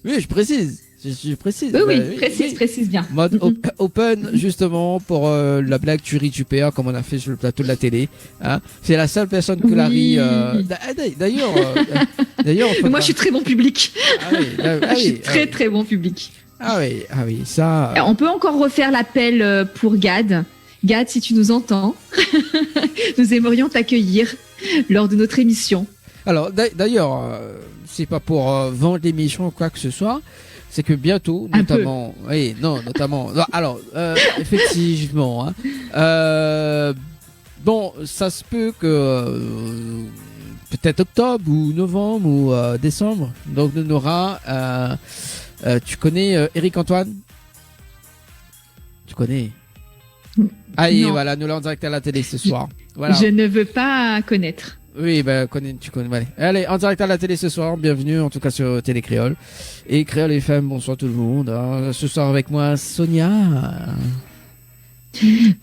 Oui, je précise. Je précise. Oui, précise bien. Mode open, justement, pour la blague tu ris, tu perds, comme on a fait sur le plateau de la télé. Hein. C'est la seule personne que la rit. D'ailleurs, moi, je suis très bon public. Je suis très bon public. Ah oui, ça. On peut encore refaire l'appel pour Gad. Gad, si tu nous entends, nous aimerions t'accueillir lors de notre émission. Alors, d'ailleurs, c'est pas pour vendre l'émission ou quoi que ce soit. C'est que bientôt, notamment, alors, effectivement, hein, bon, ça se peut que peut-être octobre ou novembre ou décembre, donc on aura, tu connais Eric Antoine? Tu connais? Allez, voilà, nous l'avons en direct à la télé ce soir. Voilà. Je ne veux pas connaître. Oui, tu connais. Allez, en direct à la télé ce soir, bienvenue en tout cas sur Télé Créole. Et Créole FM, bonsoir tout le monde. Hein. Ce soir avec moi, Sonia.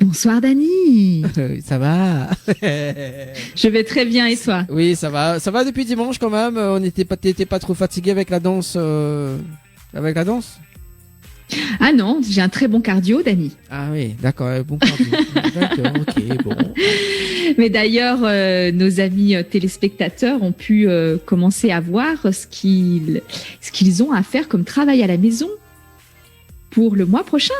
Bonsoir Dani. Ça va? Je vais très bien et toi? Oui, ça va depuis dimanche quand même. T'étais pas trop fatigué avec la danse? Ah non, j'ai un très bon cardio, Dani. Ah oui, d'accord, bon cardio. D'accord, ok, bon. Mais d'ailleurs, nos amis téléspectateurs ont pu commencer à voir ce qu'ils ont à faire comme travail à la maison pour le mois prochain.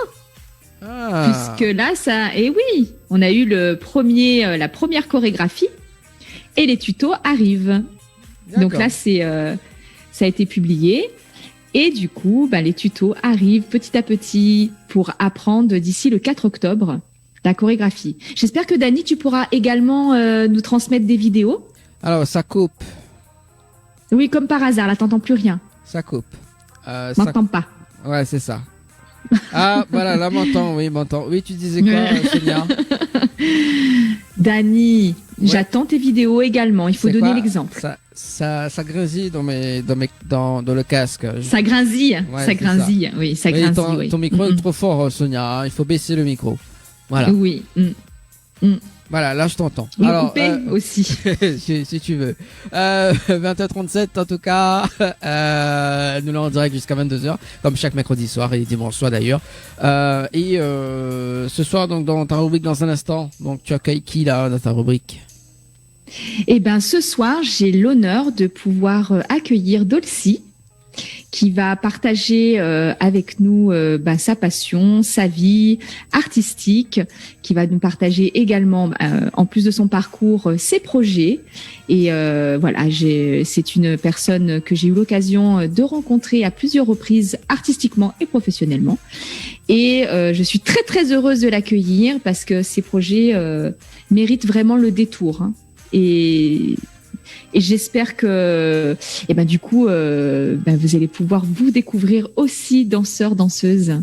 Ah. Puisque là, oui, on a eu la première chorégraphie et les tutos arrivent. D'accord. Donc là, ça a été publié. Et du coup, les tutos arrivent petit à petit pour apprendre d'ici le 4 octobre la chorégraphie. J'espère que Dani, tu pourras également nous transmettre des vidéos. Alors, ça coupe. Oui, comme par hasard, là, t'entends plus rien. Ça coupe. M'entends pas. Ouais, c'est ça. Ah, voilà, là, m'entend. Oui, tu disais quoi, Sonia? Dani, j'attends tes vidéos également. Il faut donner l'exemple. Ça grésille dans le casque. Ça grinzille, ouais, ça grésille. Oui, ça grésille. Ton micro est trop fort, Sonia. Il faut baisser le micro. Voilà. Oui. Voilà, là je t'entends. Alors, couper aussi. si tu veux. 20h37 en tout cas. Nous l'avons en direct jusqu'à 22h, comme chaque mercredi soir et dimanche soir d'ailleurs. Et ce soir, donc dans ta rubrique dans un instant, donc tu accueilles qui là dans ta rubrique? Eh ben, ce soir, j'ai l'honneur de pouvoir accueillir Dolcy, qui va partager avec nous sa passion, sa vie artistique, qui va nous partager également, en plus de son parcours, ses projets. Et voilà, c'est une personne que j'ai eu l'occasion de rencontrer à plusieurs reprises, artistiquement et professionnellement. Et je suis très très heureuse de l'accueillir parce que ses projets méritent vraiment le détour. Hein. Et j'espère que, du coup, vous allez pouvoir vous découvrir aussi danseurs-danseuses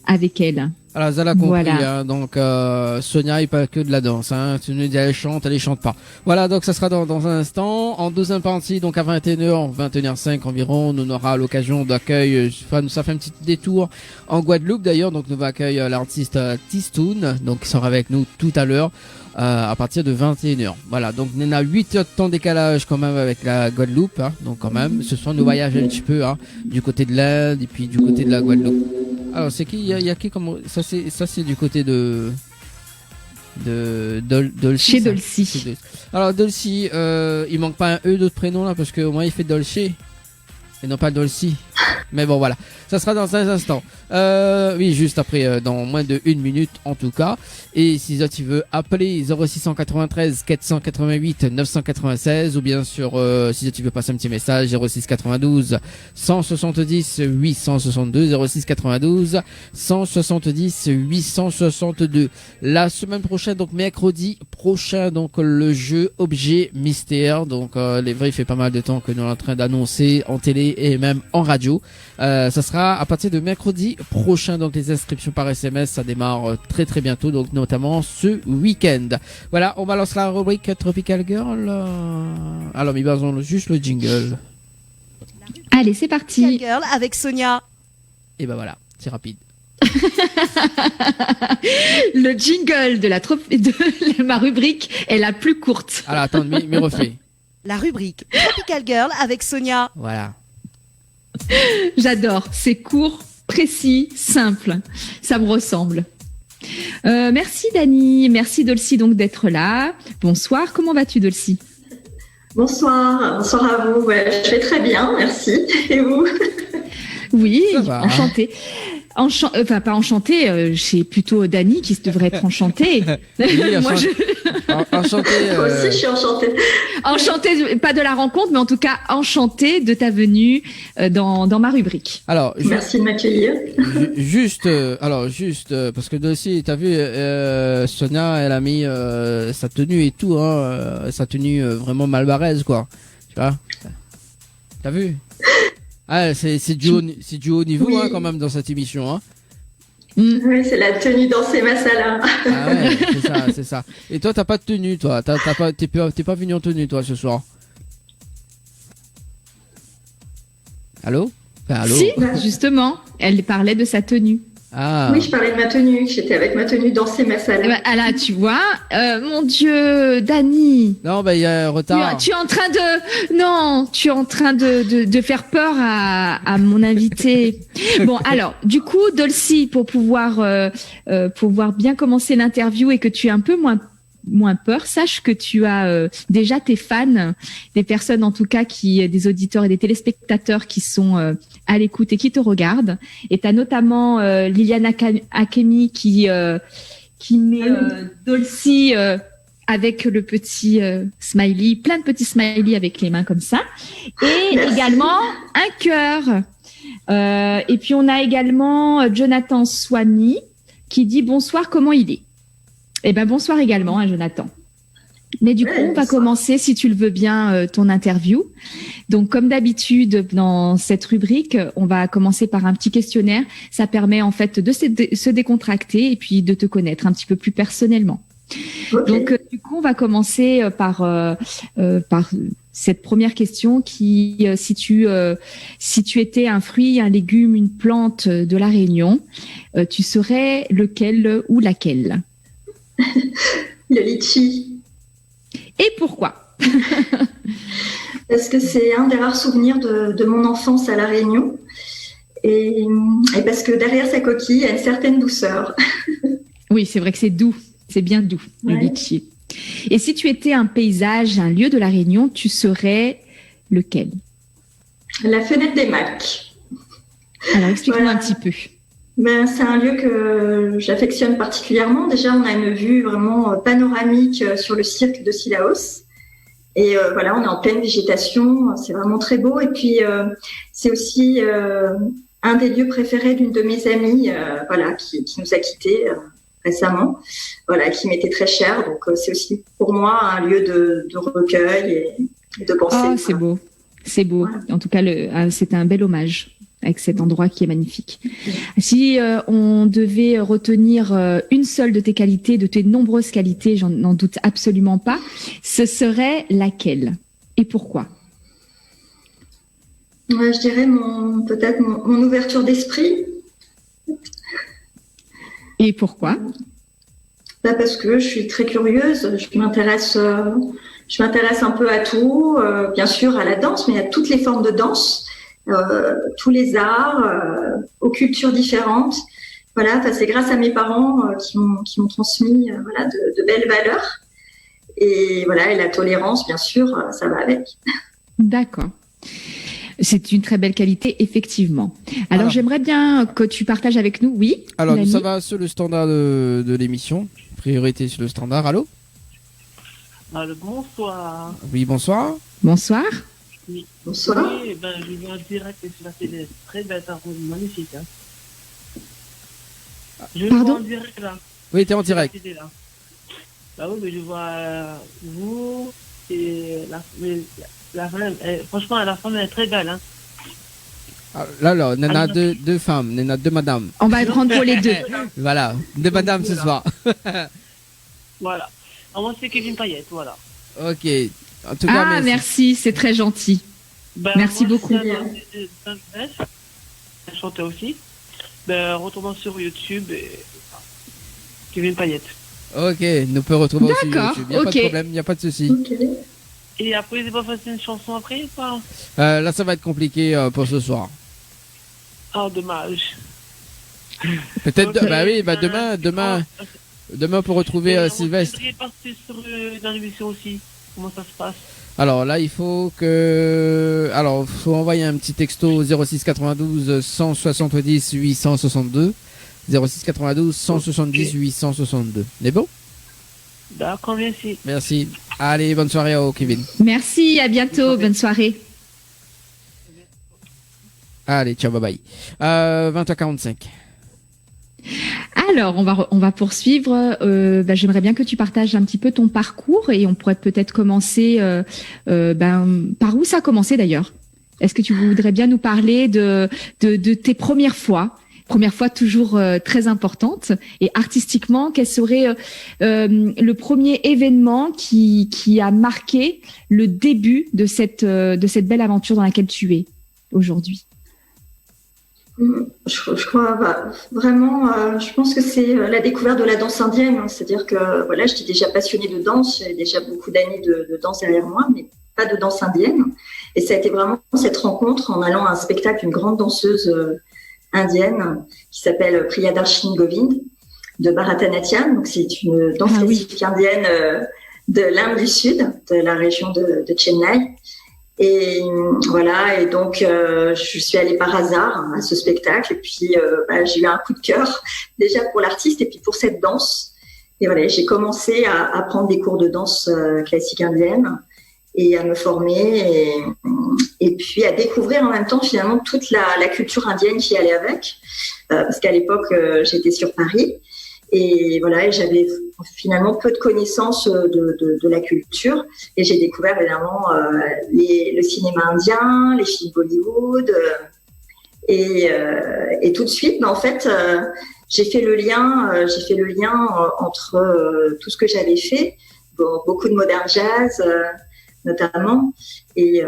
avec elle. Alors, vous avez compris, voilà. Hein, donc Sonia, il parle que de la danse. Hein. Tu nous dis elle chante pas. Voilà, donc ça sera dans un instant. En deuxième partie, donc à 21h, 21h05 environ, on aura l'occasion d'accueil. Ça fait un petit détour en Guadeloupe d'ailleurs. Donc nous va accueillir l'artiste Tistoun, donc qui sera avec nous tout à l'heure. À partir de 21h. Voilà, donc on a 8 heures de temps décalage quand même avec la Guadeloupe, hein, donc quand même, ce soir nous voyageons un petit peu, hein, du côté de l'Inde et puis du côté de la Guadeloupe. Alors c'est qui, il y a qui comme ça c'est du côté de Dolcy. Chez Dolcy. Alors Dolcy, il manque pas un E d'autre prénom là parce que au moins il fait Dolce et non pas Dolcy. Mais bon voilà, ça sera dans un instant. Oui, juste après, dans moins de 1 minute en tout cas. Et si tu veux appeler 0693 488 996 ou bien sûr si tu veux passer un petit message 0692 170 862 0692 170 862. La semaine prochaine, donc mercredi prochain, donc le jeu objet mystère. Donc les vrais, il fait pas mal de temps que nous sommes en train d'annoncer en télé et même en radio. Ça sera à partir de mercredi prochain, donc les inscriptions par SMS ça démarre très très bientôt, donc notamment ce week-end. Voilà, on balance la rubrique Tropical Girl. Alors mais basons juste le jingle. Allez, c'est parti. Tropical Girl avec Sonia. Et ben voilà, c'est rapide. Le jingle de ma rubrique est la plus courte. Alors attends, mais refais. La rubrique Tropical Girl avec Sonia. Voilà. J'adore. C'est court, précis, simple. Ça me ressemble. Merci Dani, merci Dolcy donc d'être là. Bonsoir, comment vas-tu Dolcy? Bonsoir, bonsoir à vous. Ouais, je vais très bien, merci. Et vous? Oui, Ça va. enchantée. Enfin, pas enchantée, c'est plutôt Dani qui devrait être enchantée. Oui, Moi, enchanté. Moi aussi, je suis enchantée. enchantée, pas de la rencontre, mais en tout cas enchantée de ta venue dans ma rubrique. Alors, Merci de m'accueillir. juste, parce que aussi, t'as vu, Sonia, elle a mis sa tenue et tout, hein, sa tenue vraiment mal barraise, quoi. Tu vois? T'as vu? Ah, c'est du haut niveau, Oui. hein, quand même, dans cette émission, hein. Oui, c'est la tenue danser masala. Ah ouais, c'est ça. Et toi, t'as pas de tenue, toi. T'es pas venu en tenue, toi, ce soir. Allô? Enfin, allô? Si, justement, elle parlait de sa tenue. Ah. Oui, je parlais de ma tenue. J'étais avec ma tenue danser masala. Eh ben, ah là, tu vois, mon Dieu, Dani. Non, bah, il y a un retard. Tu es en train de faire peur à mon invité. Bon, alors, du coup, Dolcy, pour pouvoir bien commencer l'interview et que tu aies un peu moins peur, sache que tu as déjà tes fans, des personnes en tout cas des auditeurs et des téléspectateurs qui sont à l'écoute et qui te regardent. Et tu as notamment Liliana Akemi qui met Dolcy avec le petit smiley, plein de petits smileys avec les mains comme ça. Et Merci. également un cœur. Et puis on a également Jonathan Swami qui dit bonsoir, comment il est? Eh ben bonsoir également, hein, Jonathan. Mais du coup, on va commencer, si tu le veux bien, ton interview. Donc, comme d'habitude, dans cette rubrique, on va commencer par un petit questionnaire. Ça permet en fait de se décontracter et puis de te connaître un petit peu plus personnellement. Ok. Donc, du coup, on va commencer par cette première question qui, si tu étais un fruit, un légume, une plante de la Réunion, tu serais lequel ou laquelle? Le litchi. Et pourquoi? Parce que c'est un des rares souvenirs de mon enfance à La Réunion. Et parce que derrière sa coquille, il y a une certaine douceur. Oui, c'est vrai que c'est doux. C'est bien doux, le Ouais. litchi. Et si tu étais un paysage, un lieu de la Réunion, tu serais lequel? La fenêtre des Macs. Alors, explique-moi Voilà. un petit peu. Ben, c'est un lieu que j'affectionne particulièrement. Déjà, on a une vue vraiment panoramique sur le cirque de Sillaos. Et voilà, on est en pleine végétation. C'est vraiment très beau. Et puis, c'est aussi un des lieux préférés d'une de mes amies, voilà, qui nous a quittés récemment, voilà, qui m'était très cher. Donc, c'est aussi pour moi un lieu de recueil et de pensée. Oh, c'est beau. C'est beau. Voilà. En tout cas, c'est un bel hommage avec cet endroit qui est magnifique. Si on devait retenir une seule de tes qualités, de tes nombreuses qualités, n'en doute absolument pas, ce serait laquelle? Et pourquoi? Ouais, je dirais peut-être mon ouverture d'esprit. Et pourquoi? Bah parce que je suis très curieuse, je m'intéresse un peu à tout, bien sûr à la danse, mais à toutes les formes de danse, tous les arts, aux cultures différentes. Voilà, enfin, c'est grâce à mes parents qui m'ont transmis voilà, de belles valeurs. Et voilà, et la tolérance, bien sûr, ça va avec. D'accord. C'est une très belle qualité, effectivement. Alors, j'aimerais bien que tu partages avec nous, oui. Alors, Lani. ça va sur le standard de l'émission. Priorité sur le standard. Allô? Alors, bonsoir. Oui, bonsoir. Bonsoir. Oui. Bonsoir. Oui, ben, je viens en direct sur la télé. Très belle parole, magnifique. Hein. Je Pardon vois en direct là. Oui, t'es en direct. La télé, là. Bah oui, mais je vois vous et la femme. Franchement, la femme elle est très belle. Hein. Ah, là, on en a deux femmes, on en a deux madames. On va prendre pour les deux. Voilà, deux madames ce soir. Voilà. Alors, moi, c'est Kevin Payette, voilà. Ok. En tout cas, Ah, merci, c'est très gentil. Ben, Merci moi, beaucoup. je suis un chanteur aussi. Ben, retournons sur YouTube et Kevin Payette. Ok, nous peut retrouver aussi D'accord, YouTube. Il n'y a pas ok. de problème, il n'y a pas de souci. Ok. Et après, c'est pas facile une chanson après ou pas? Là, ça va être compliqué pour ce soir. Oh, dommage. Peut-être, Donc, bah oui, bah demain pour retrouver Sylvestre. Je voudrais passer sur dans l'émission aussi. Comment ça se passe? Alors là, il faut envoyer un petit texto au 06 92 170 862. 06 92 170 862. C'est bon? D'accord, merci. Merci. Allez, bonne soirée au Kevin. Merci, à bientôt, bonne soirée. Allez, ciao, bye bye. 20h45. Alors, on va poursuivre. J'aimerais bien que tu partages un petit peu ton parcours et on pourrait peut-être commencer. Par où ça a commencé d'ailleurs? Est-ce que tu voudrais bien nous parler de tes premières fois? Première fois toujours très importante. Et artistiquement, quel serait le premier événement qui a marqué le début de cette belle aventure dans laquelle tu es aujourd'hui? Je crois vraiment, je pense que c'est la découverte de la danse indienne. C'est-à-dire que voilà, j'étais déjà passionnée de danse, j'avais déjà beaucoup d'années de danse derrière moi, mais pas de danse indienne. Et ça a été vraiment cette rencontre en allant à un spectacle d'une grande danseuse indienne qui s'appelle Priyadarshini Govind de Bharatanatyam. Donc c'est une danse classique indienne de l'Inde du Sud, de la région de Chennai. Et voilà, et donc je suis allée par hasard à ce spectacle et puis j'ai eu un coup de cœur déjà pour l'artiste et puis pour cette danse. Et voilà, j'ai commencé à prendre des cours de danse classique indienne et à me former et puis à découvrir en même temps finalement toute la culture indienne qui allait avec, parce qu'à l'époque j'étais sur Paris. Et voilà, et j'avais finalement peu de connaissances de la culture. Et j'ai découvert évidemment le cinéma indien, les films Bollywood. Et tout de suite, en fait, j'ai fait le lien entre tout ce que j'avais fait, beaucoup de modern jazz notamment, et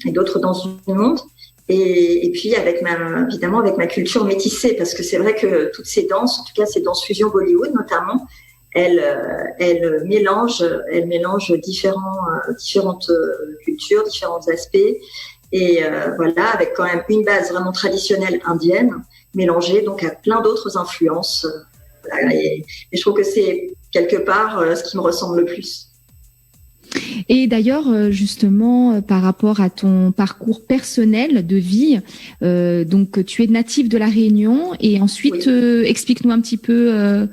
d'autres danses du monde. Et puis évidemment avec ma culture métissée, parce que c'est vrai que toutes ces danses, en tout cas ces danses fusion Bollywood notamment, elles mélangent différentes cultures, différents aspects, et voilà, avec quand même une base vraiment traditionnelle indienne mélangée donc à plein d'autres influences. Voilà, et je trouve que c'est quelque part ce qui me ressemble le plus. Et d'ailleurs, justement, par rapport à ton parcours personnel de vie, donc tu es native de La Réunion et ensuite explique-nous un petit peu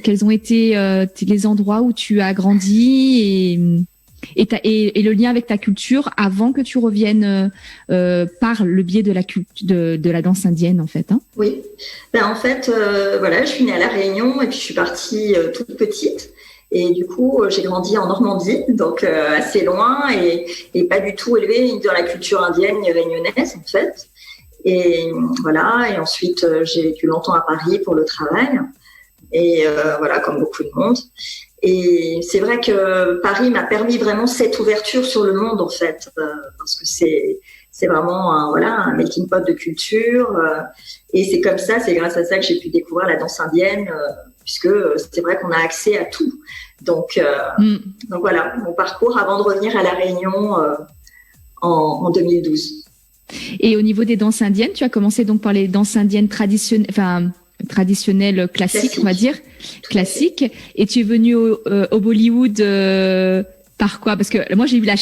quels ont été les endroits où tu as grandi et le lien avec ta culture avant que tu reviennes par le biais de la danse indienne en fait. Hein. Oui, en fait, voilà, je suis née à La Réunion et puis je suis partie toute petite. Et du coup, j'ai grandi en Normandie, donc assez loin et pas du tout élevée dans la culture indienne ni réunionnaise en fait. Et voilà. Et ensuite, j'ai vécu longtemps à Paris pour le travail. Et voilà, comme beaucoup de monde. Et c'est vrai que Paris m'a permis vraiment cette ouverture sur le monde en fait, parce que c'est vraiment un melting pot de culture. Et c'est comme ça, c'est grâce à ça que j'ai pu découvrir la danse indienne. Puisque c'est vrai qu'on a accès à tout. Donc voilà, mon parcours avant de revenir à La Réunion en 2012. Et au niveau des danses indiennes, tu as commencé donc par les danses indiennes traditionnelles classiques, on va dire, classiques. Et tu es venu au Bollywood par quoi? Parce que moi j'ai eu la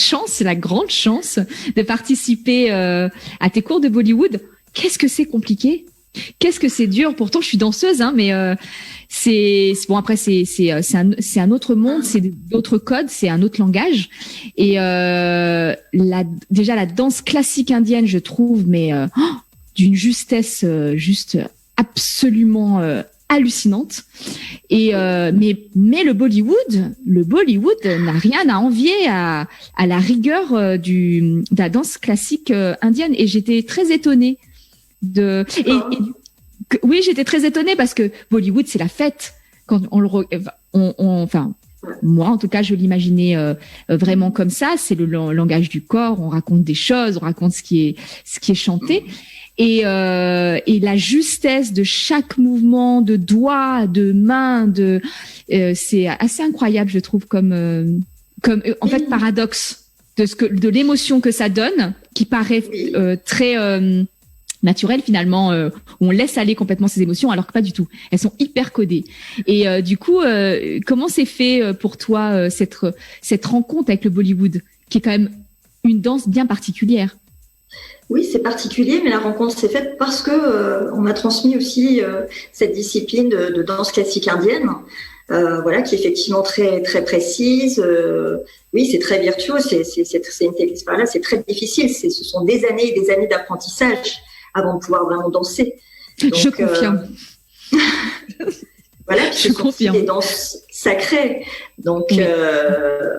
grande chance de participer à tes cours de Bollywood. Qu'est-ce que c'est compliqué? Qu'est-ce que c'est dur? Pourtant, je suis danseuse, hein, mais c'est bon. Après, c'est un autre monde, c'est d'autres codes, c'est un autre langage. Et déjà la danse classique indienne, je trouve, mais d'une justesse juste absolument hallucinante. Et mais le Bollywood n'a rien à envier à la rigueur de la danse classique indienne. Et j'étais très étonnée. Oui, j'étais très étonnée parce que Bollywood, c'est la fête. Quand enfin, moi, en tout cas, je l'imaginais vraiment comme ça. C'est le langage du corps. On raconte des choses, on raconte ce qui est chanté. Et la justesse de chaque mouvement, de doigts, de mains, c'est assez incroyable, je trouve, comme en fait paradoxe de l'émotion que ça donne, qui paraît très naturel finalement, où on laisse aller complètement ses émotions, alors que pas du tout. Elles sont hyper codées. Et du coup, comment s'est fait pour toi cette rencontre avec le Bollywood, qui est quand même une danse bien particulière? Oui, c'est particulier, mais la rencontre s'est faite parce que on m'a transmis aussi cette discipline de danse classique indienne, voilà, qui est effectivement très très précise. Oui, c'est très virtuose, c'est très difficile. Ce sont des années et des années d'apprentissage avant de pouvoir vraiment danser. Donc, je confirme. Voilà, ce sont des danses sacrées, donc oui.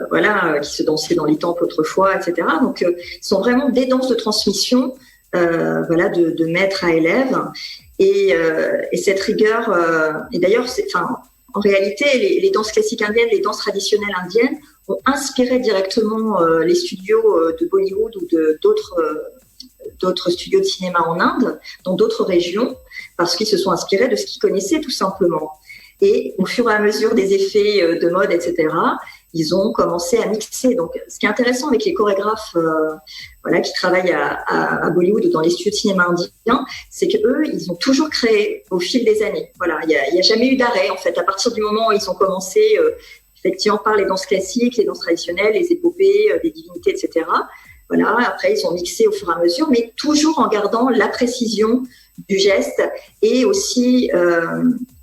voilà, qui se dansaient dans les temples autrefois, etc. Donc, ce sont vraiment des danses de transmission, voilà, de maître à élève, et cette rigueur. Et d'ailleurs, en réalité, les danses classiques indiennes, les danses traditionnelles indiennes, ont inspiré directement les studios de Bollywood ou de d'autres studios de cinéma en Inde, dans d'autres régions, parce qu'ils se sont inspirés de ce qu'ils connaissaient tout simplement. Et au fur et à mesure des effets de mode, etc., ils ont commencé à mixer. Donc, ce qui est intéressant avec les chorégraphes, voilà, qui travaillent à Bollywood ou dans les studios de cinéma indiens, c'est que eux, ils ont toujours créé au fil des années. Voilà, il y a jamais eu d'arrêt en fait. À partir du moment où ils ont commencé, effectivement, par les danses classiques, les danses traditionnelles, les épopées, des divinités, etc. Voilà. Après, ils ont mixé au fur et à mesure, mais toujours en gardant la précision du geste et aussi,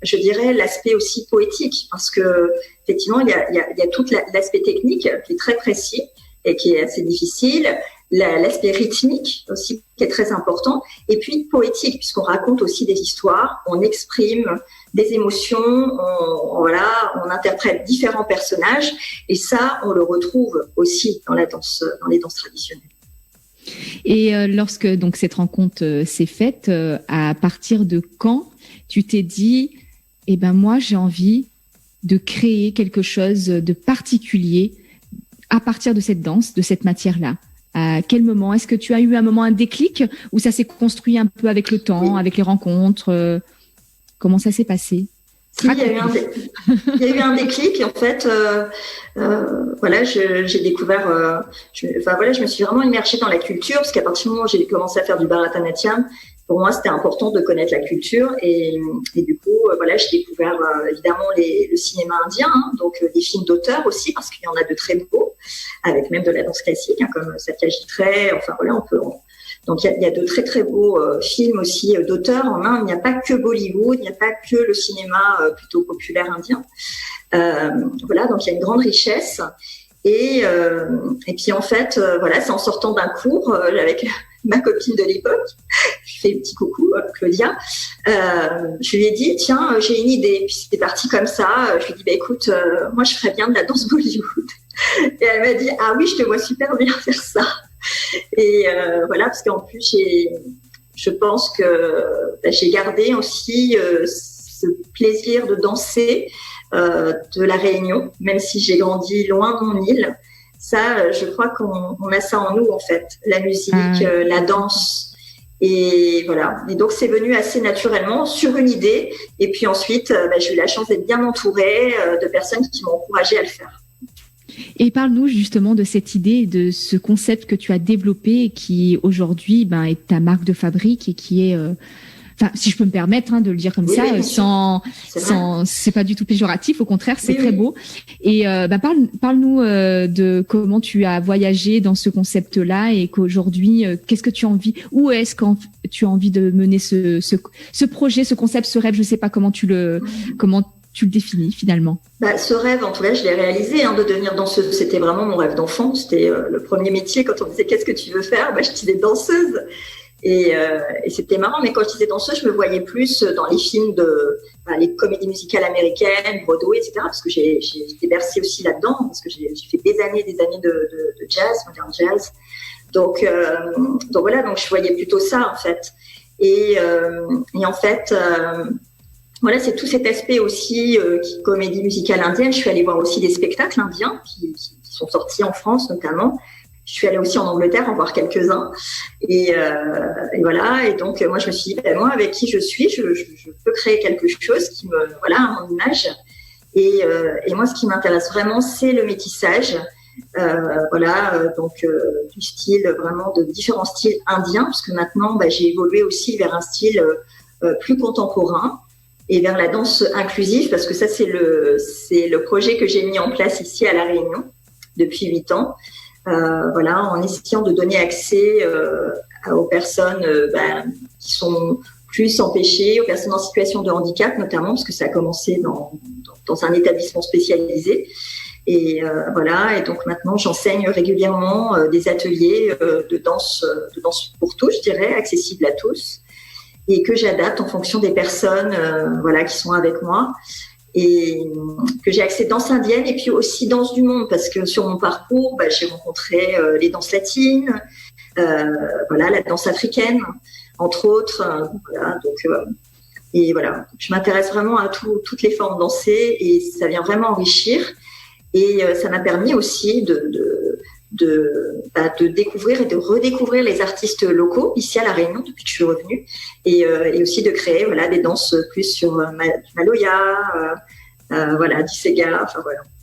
je dirais, l'aspect aussi poétique, parce que effectivement, il y a tout l'aspect technique qui est très précis et qui est assez difficile, l'aspect rythmique aussi qui est très important, et puis poétique, puisqu'on raconte aussi des histoires, on exprime des émotions, on interprète différents personnages, et ça, on le retrouve aussi dans les danses traditionnelles. Et lorsque donc cette rencontre s'est faite, à partir de quand tu t'es dit, eh ben moi j'ai envie de créer quelque chose de particulier à partir de cette danse, de cette matière-là? À quel moment? Est-ce que tu as eu un déclic, ou ça s'est construit un peu avec le temps, avec les rencontres? Comment ça s'est passé? Il y a eu un déclic, et en fait, voilà, j'ai découvert, je me suis vraiment immergée dans la culture, parce qu'à partir du moment où j'ai commencé à faire du Bharatanatyam, pour moi, c'était important de connaître la culture, et du coup, voilà, j'ai découvert évidemment le cinéma indien, hein, donc des films d'auteur aussi, parce qu'il y en a de très beaux, avec même de la danse classique, hein, comme Satyajit Ray, enfin voilà, donc il y a de très très beaux films aussi d'auteurs en Inde. Il n'y a pas que Bollywood, il n'y a pas que le cinéma plutôt populaire indien. Voilà, donc il y a une grande richesse. Et puis en fait, voilà, c'est en sortant d'un cours avec ma copine de l'époque, je fais un petit coucou, Claudia, je lui ai dit, tiens, j'ai une idée. Puis c'est parti comme ça. Je lui ai dit, bah, écoute, moi je ferais bien de la danse Bollywood. Et elle m'a dit, ah oui, je te vois super bien faire ça. Et voilà, parce qu'en plus, je pense que j'ai gardé aussi ce plaisir de danser de la Réunion, même si j'ai grandi loin de mon île. Ça, je crois qu'on a ça en nous, en fait, la musique, la danse. Et voilà. Et donc, c'est venu assez naturellement sur une idée. Et puis ensuite, j'ai eu la chance d'être bien entourée de personnes qui m'ont encouragée à le faire. Et parle-nous justement de cette idée, de ce concept que tu as développé et qui aujourd'hui est ta marque de fabrique et qui est, enfin, si je peux me permettre de le dire comme ça, c'est pas du tout péjoratif, au contraire, c'est très beau. Et parle-nous de comment tu as voyagé dans ce concept-là et qu'aujourd'hui, qu'est-ce que tu as envie, où est-ce que tu as envie de mener ce projet, ce concept, ce rêve, je sais pas comment tu le définis finalement. Ce rêve, en tout cas, je l'ai réalisé, de devenir danseuse. C'était vraiment mon rêve d'enfant. C'était le premier métier. Quand on me disait qu'est-ce que tu veux faire, je disais danseuse. Et c'était marrant, mais quand je disais danseuse, je me voyais plus dans les films les comédies musicales américaines, Broadway, etc. Parce que j'ai été bercée aussi là-dedans, parce que j'ai fait des années de jazz, modern jazz. Donc voilà, donc je voyais plutôt ça en fait. Et en fait. Voilà, c'est tout cet aspect aussi comédie musicale indienne. Je suis allée voir aussi des spectacles indiens qui sont sortis en France notamment. Je suis allée aussi en Angleterre en voir quelques-uns. Et voilà. Et donc moi je me suis dit, moi avec qui je suis, je peux créer quelque chose qui à mon image. Et moi ce qui m'intéresse vraiment, c'est le métissage. Du style vraiment de différents styles indiens, parce que maintenant j'ai évolué aussi vers un style plus contemporain et vers la danse inclusive, parce que ça c'est le projet que j'ai mis en place ici à La Réunion depuis 8 ans. En essayant de donner accès aux personnes qui sont plus empêchées, aux personnes en situation de handicap notamment, parce que ça a commencé dans un établissement spécialisé. Et donc maintenant j'enseigne régulièrement des ateliers de danse pour tous, je dirais, accessibles à tous, et que j'adapte en fonction des personnes qui sont avec moi, et que j'ai accès danse indienne et puis aussi danse du monde, parce que sur mon parcours j'ai rencontré les danses latines, la danse africaine entre autres, je m'intéresse vraiment à toutes les formes dansées, et ça vient vraiment enrichir. Et ça m'a permis aussi de découvrir et de redécouvrir les artistes locaux ici à La Réunion depuis que je suis revenue, et aussi de créer des danses plus sur Maloya, Disega,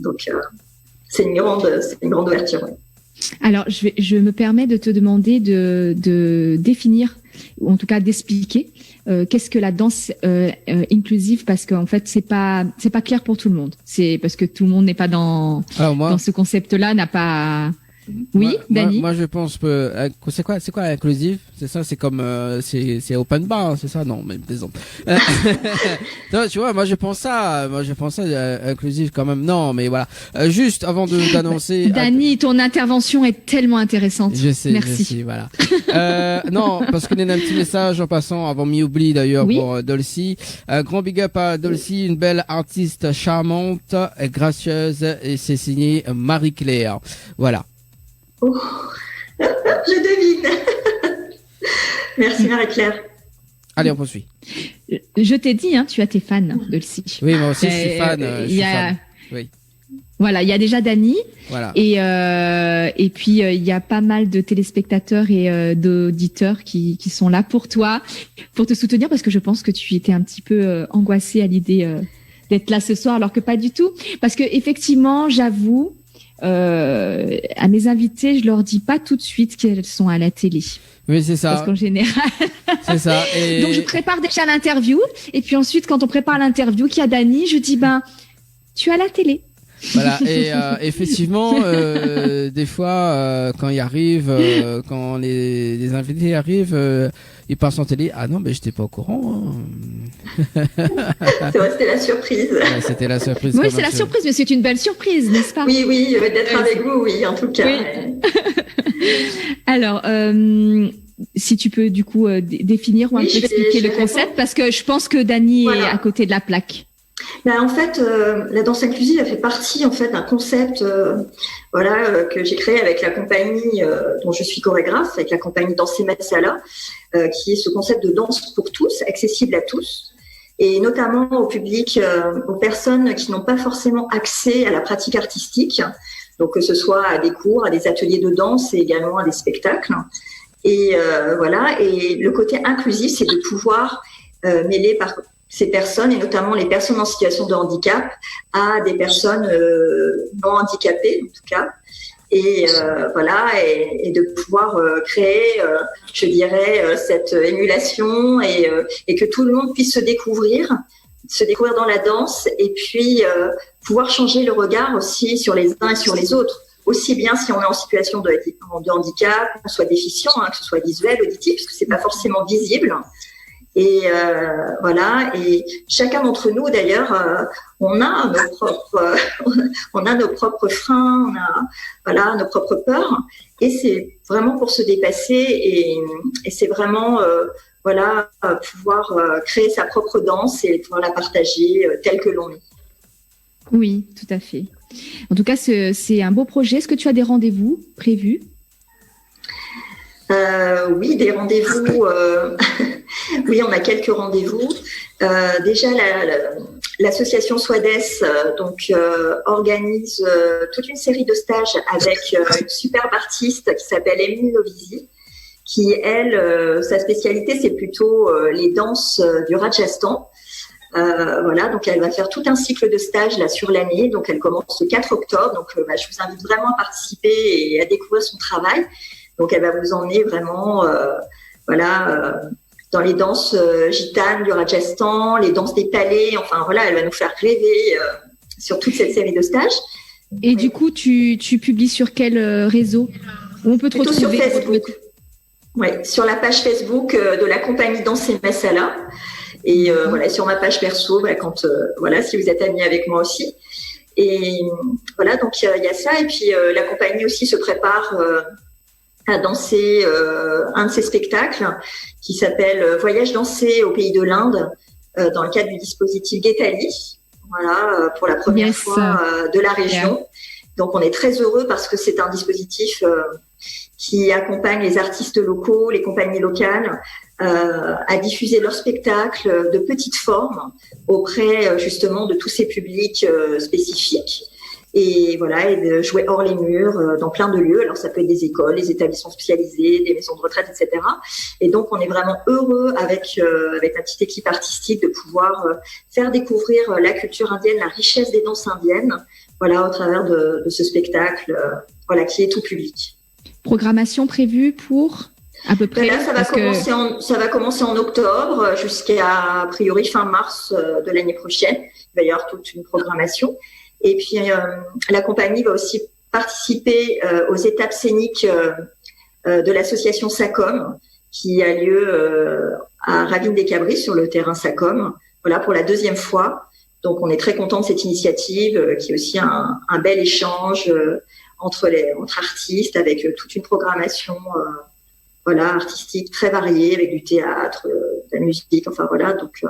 Donc c'est une grande ouverture. Ouais. Alors je me permets de te demander de définir, ou en tout cas d'expliquer qu'est-ce que la danse inclusive, parce qu'en fait c'est pas clair pour tout le monde. C'est parce que tout le monde n'est pas dans ce concept-là, n'a pas. Oui, Dany. Moi je pense que c'est quoi inclusive? C'est ça, c'est comme c'est open bar, c'est ça? Non, mais plaisante. Non, tu vois, moi je pense ça inclusive quand même. Non, mais voilà. Juste avant d'annoncer. Dany, ton intervention est tellement intéressante. Je sais. Merci. Je sais, voilà. Non, parce qu'on a un petit message en passant avant m'oublie d'ailleurs pour Dolcy. Grand big up à Dolcy, une belle artiste charmante, gracieuse, et c'est signé Marie-Claire. Voilà. Oh, je devine. Merci Marie-Claire. Allez, on poursuit. Je t'ai dit, tu as tes fans, Dolcy. Oui, moi aussi, je suis fan. Oui. Voilà, il y a déjà Dany. Voilà. Et puis il y a pas mal de téléspectateurs et d'auditeurs qui sont là pour toi, pour te soutenir, parce que je pense que tu étais un petit peu angoissée à l'idée d'être là ce soir, alors que pas du tout. Parce que effectivement, j'avoue, à mes invités, je leur dis pas tout de suite qu'elles sont à la télé. Oui, c'est ça. Parce qu'en général. C'est ça. Et... Donc, je prépare déjà l'interview. Et puis ensuite, quand on prépare l'interview, qu'il y a Dany, je dis, tu es à la télé. Voilà. Et, effectivement, des fois, quand ils arrivent, quand les invités arrivent, ils passent en télé. Ah non, mais j'étais pas au courant. C'est vrai, c'était la surprise. Ouais, c'était la surprise. Oui, c'est la surprise, mais c'est une belle surprise, n'est-ce pas? Oui, d'être avec vous, oui, en tout cas. Oui. Alors, si tu peux du coup définir ou un peu expliquer le concept, parce que je pense que Dany est à côté de la plaque. En fait, la danse inclusive, elle fait partie d'un concept que j'ai créé avec la compagnie dont je suis chorégraphe, avec la compagnie Danser Masala, qui est ce concept de danse pour tous, accessible à tous, et notamment au public, aux personnes qui n'ont pas forcément accès à la pratique artistique, donc que ce soit à des cours, à des ateliers de danse et également à des spectacles. Et et le côté inclusif, c'est de pouvoir mêler par ces personnes, et notamment les personnes en situation de handicap, à des personnes non handicapées en tout cas, et de pouvoir créer, je dirais, cette émulation, et que tout le monde puisse se découvrir dans la danse, et puis pouvoir changer le regard aussi sur les uns et sur les autres, aussi bien si on est en situation de handicap, qu'on soit déficient, que ce soit visuel, auditif, parce que c'est pas forcément visible. Et et chacun d'entre nous d'ailleurs, on a nos propres freins, on a nos propres peurs, et c'est vraiment pour se dépasser, et c'est vraiment pouvoir créer sa propre danse et pouvoir la partager telle que l'on est. Oui, tout à fait. En tout cas, c'est un beau projet. Est-ce que tu as des rendez-vous prévus? Oui, des rendez-vous. Oui, on a quelques rendez-vous. Déjà, l'association Swades organise toute une série de stages avec une superbe artiste qui s'appelle Emily Lovisi, qui, elle, sa spécialité, c'est plutôt les danses du Rajasthan. Voilà, donc elle va faire tout un cycle de stage là sur l'année. Donc elle commence le 4 octobre. Donc je vous invite vraiment à participer et à découvrir son travail. Donc elle va vous emmener vraiment, dans les danses gitanes du Rajasthan, les danses des palais. Enfin voilà, elle va nous faire rêver sur toute cette série de stages. Et du coup, tu publies sur quel réseau où on peut te retrouver? Sur Facebook. Oui, sur la page Facebook de la compagnie Danse et Masala. Et voilà, sur ma page perso, si vous êtes amis avec moi aussi. Et voilà, donc il y a ça. Et puis la compagnie aussi se prépare à danser un de ses spectacles qui s'appelle Voyage dansé au pays de l'Inde dans le cadre du dispositif Guetali. Voilà, pour la première fois de la région. Yeah. Donc on est très heureux parce que c'est un dispositif qui accompagne les artistes locaux, les compagnies locales, à diffuser leurs spectacles de petite forme auprès justement de tous ces publics spécifiques. Et voilà, et de jouer hors les murs dans plein de lieux. Alors ça peut être des écoles, des établissements spécialisés, des maisons de retraite, etc. Et donc on est vraiment heureux avec ma petite équipe artistique de pouvoir faire découvrir la culture indienne, la richesse des danses indiennes, voilà, au travers de ce spectacle, qui est tout public. Programmation prévue pour à peu près. Là, ça va commencer en octobre jusqu'à a priori fin mars de l'année prochaine. Il va y avoir toute une programmation. Et puis la compagnie va aussi participer aux étapes scéniques de l'association SACOM qui a lieu à Ravine-des-Cabris sur le terrain SACOM. Voilà, pour la 2e fois. Donc on est très content de cette initiative qui est aussi un bel échange entre artistes avec toute une programmation artistique très variée avec du théâtre, de la musique, enfin voilà. Donc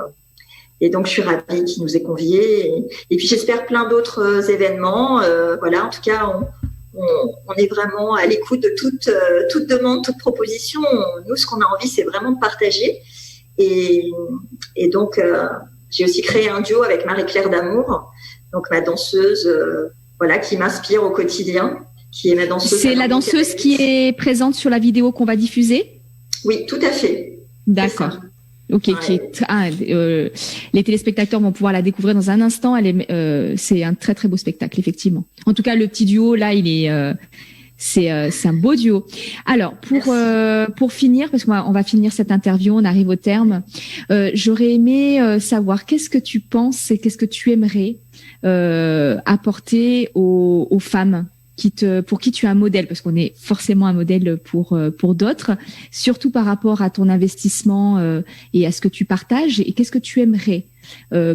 je suis ravie qu'il nous ait conviés et puis j'espère plein d'autres événements. En tout cas on est vraiment à l'écoute de toute demande, toute proposition. Nous, ce qu'on a envie, c'est vraiment de partager et donc j'ai aussi créé un duo avec Marie-Claire Damour, donc ma danseuse, qui m'inspire au quotidien, qui est ma danseuse. C'est la danseuse qui est présente sur la vidéo qu'on va diffuser? Oui, tout à fait. D'accord. Ok, ouais. Les téléspectateurs vont pouvoir la découvrir dans un instant. C'est un très très beau spectacle, effectivement. En tout cas, le petit duo là, c'est un beau duo. Alors pour finir, parce qu'on va finir cette interview, on arrive au terme. J'aurais aimé savoir qu'est-ce que tu penses et qu'est-ce que tu aimerais apporter aux femmes pour qui tu es un modèle, parce qu'on est forcément un modèle pour d'autres, surtout par rapport à ton investissement et à ce que tu partages. Et qu'est-ce que tu aimerais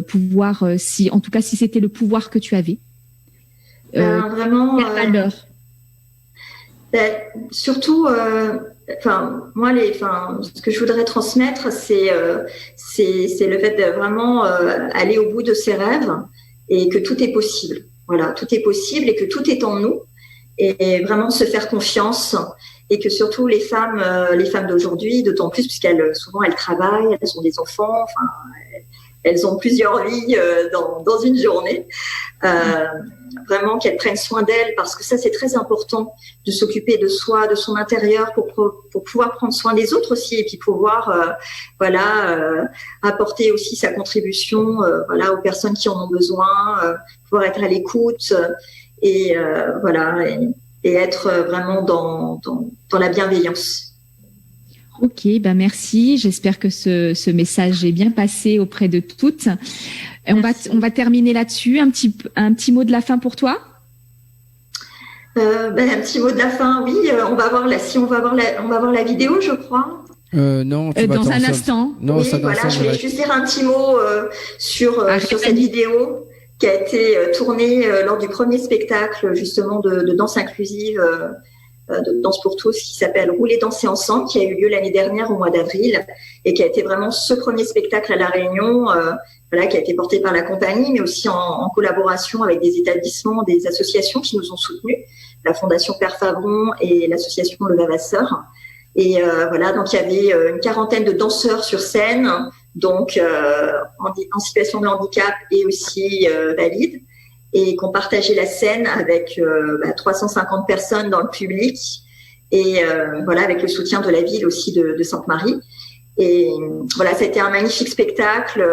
pouvoir, si c'était le pouvoir que tu avais, vraiment quelle valeur? Surtout, moi, ce que je voudrais transmettre, c'est le fait de vraiment aller au bout de ses rêves et que tout est possible. Voilà, tout est possible et que tout est en nous. Et vraiment se faire confiance et que surtout les femmes d'aujourd'hui, d'autant plus puisqu'elles souvent elles travaillent, elles ont des enfants, elles ont plusieurs vies dans une journée. Vraiment qu'elles prennent soin d'elles parce que ça c'est très important de s'occuper de soi, de son intérieur pour pouvoir prendre soin des autres aussi et puis pouvoir apporter aussi sa contribution aux personnes qui en ont besoin, pouvoir être à l'écoute. Et être vraiment dans la bienveillance. Ok, merci. J'espère que ce message est bien passé auprès de toutes. On va terminer là-dessus. Un petit mot de la fin pour toi. Un petit mot de la fin, oui. On va voir la vidéo, je crois. Non, dans un instant. Non, oui, je vais juste dire un petit mot sur cette vidéo qui a été tournée lors du premier spectacle justement de danse inclusive, de danse pour tous, qui s'appelle Rouler, danser ensemble, qui a eu lieu l'année dernière au mois d'avril et qui a été vraiment ce premier spectacle à La Réunion, qui a été porté par la compagnie, mais aussi en collaboration avec des établissements, des associations qui nous ont soutenus, la Fondation Père Favron et l'association Le Vavasseur. Et donc il y avait une quarantaine de danseurs sur scène, donc en situation de handicap et aussi valides, et qu'on partageait la scène avec 350 personnes dans le public, et avec le soutien de la ville aussi de Sainte-Marie. Et ça a été un magnifique spectacle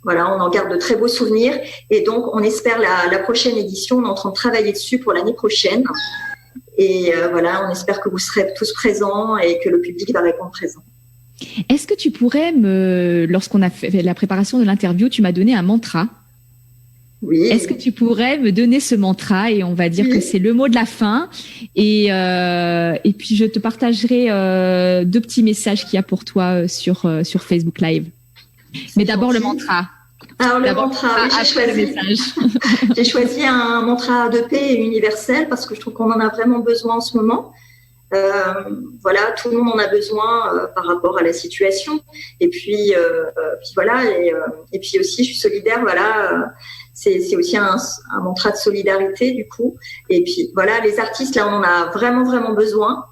voilà, on en garde de très beaux souvenirs. Et donc, on espère la prochaine édition. On est en train de travailler dessus pour l'année prochaine. Et voilà, on espère que vous serez tous présents et que le public va répondre présent. Est-ce que tu pourrais lorsqu'on a fait la préparation de l'interview, tu m'as donné un mantra. Oui. Est-ce que tu pourrais me donner ce mantra et on va dire que c'est le mot de la fin et puis je te partagerai 2 petits messages qu'il y a pour toi sur Facebook Live. Mais d'abord le mantra. Alors le mantra, oui, j'ai choisi un mantra de paix et universel parce que je trouve qu'on en a vraiment besoin en ce moment. Voilà, tout le monde en a besoin par rapport à la situation. Et puis voilà, et puis aussi, je suis solidaire. Voilà, c'est aussi un mantra de solidarité du coup. Et puis voilà, les artistes là, on en a vraiment vraiment besoin.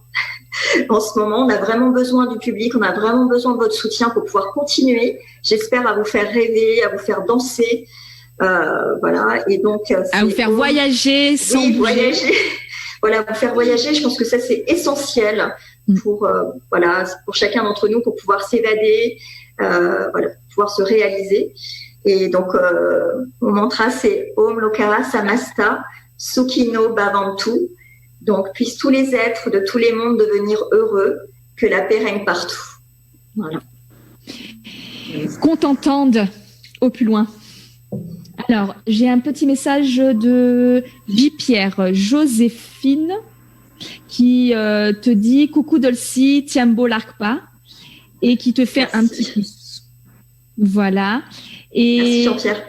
En ce moment, on a vraiment besoin du public, on a vraiment besoin de votre soutien pour pouvoir continuer. J'espère à vous faire rêver, à vous faire danser, voilà. Et donc à vous faire voyager sans oui, voyager. Voilà, vous faire voyager. Je pense que ça c'est essentiel pour voilà, pour chacun d'entre nous pour pouvoir s'évader, voilà, pouvoir se réaliser. Et donc mon mantra c'est Om Lokara Samasta Sukhino Bhavantu. Donc, puissent tous les êtres de tous les mondes devenir heureux, que la paix règne partout. Voilà. Qu'on t'entende au plus loin. Alors, j'ai un petit message de Bipierre Joséphine qui te dit « Coucou Dolcy, Tiambo Larkpa » et qui te fait un petit pouce. Voilà. Merci Jean-Pierre.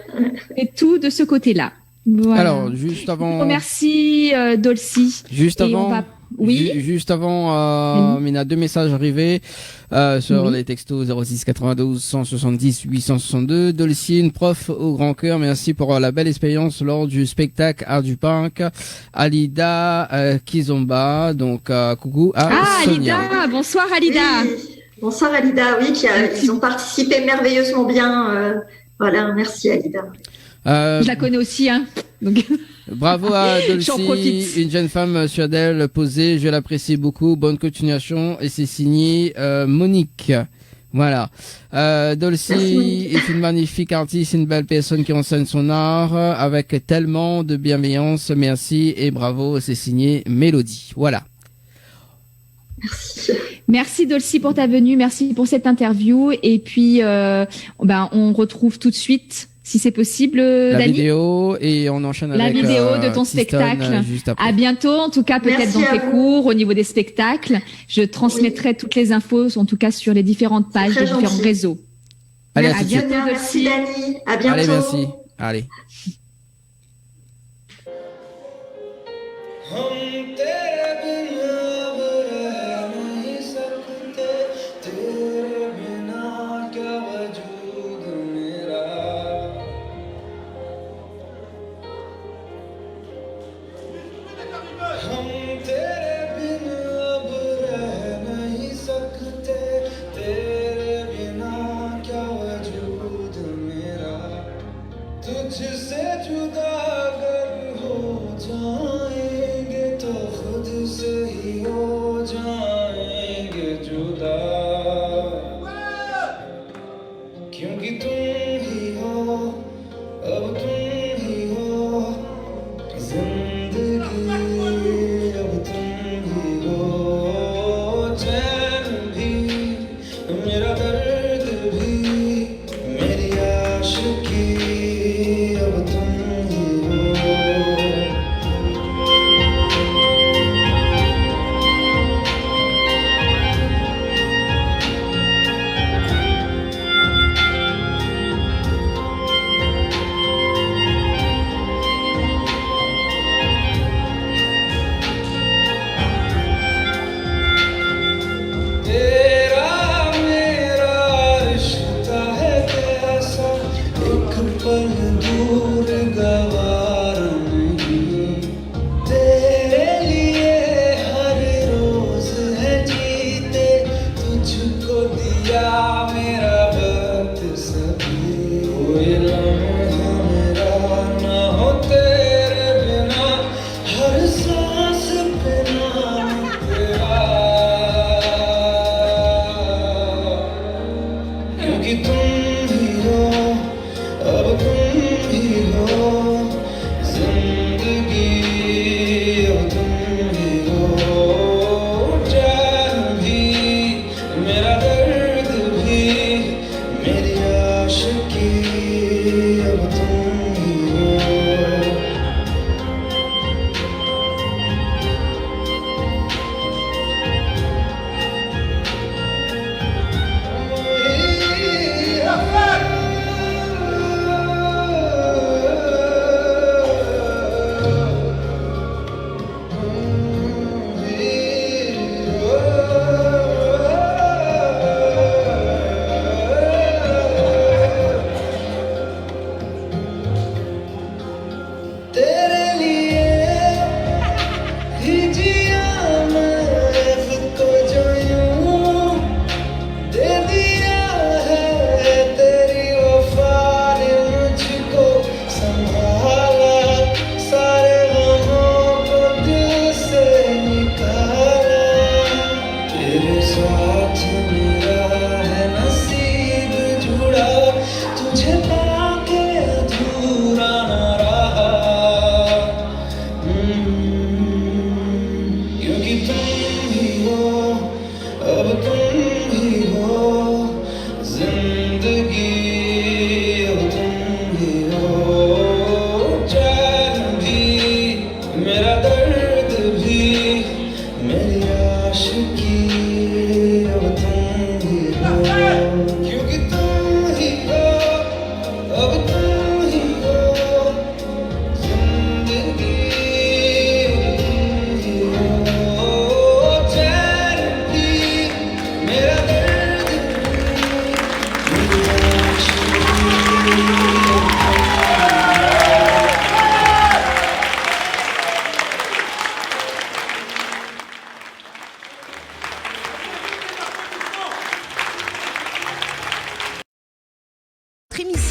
Et tout de ce côté-là. Voilà. Alors, juste avant. Merci Dolcy. Juste avant. Oui. Juste avant, il y a 2 messages arrivés sur les textos 06 92 170 862. Dolcy, une prof au grand cœur. Merci pour la belle expérience lors du spectacle Art du Parc. Alida Kizomba. Donc coucou à Sonia. Alida. Bonsoir Alida. Oui. Bonsoir Alida. Oui, ils ont participé merveilleusement bien. Voilà, merci Alida. Je la connais aussi, hein. Donc... Bravo à Dolcy, une jeune femme sur d'elle posée, je l'apprécie beaucoup. Bonne continuation et c'est signé Monique. Voilà. Dolcy est une magnifique artiste, une belle personne qui enseigne son art avec tellement de bienveillance. Merci et bravo, c'est signé Mélodie. Voilà. Merci. Merci Dolcy pour ta venue, merci pour cette interview et puis on retrouve tout de suite. Si c'est possible, la Dani. vidéo et on enchaîne avec la vidéo de ton spectacle. À bientôt, en tout cas peut-être dans tes cours, au niveau des spectacles. Je transmettrai toutes les infos, en tout cas sur les différentes pages des différents réseaux. Allez, à bientôt, merci Dani. À bientôt. Allez, merci. Allez.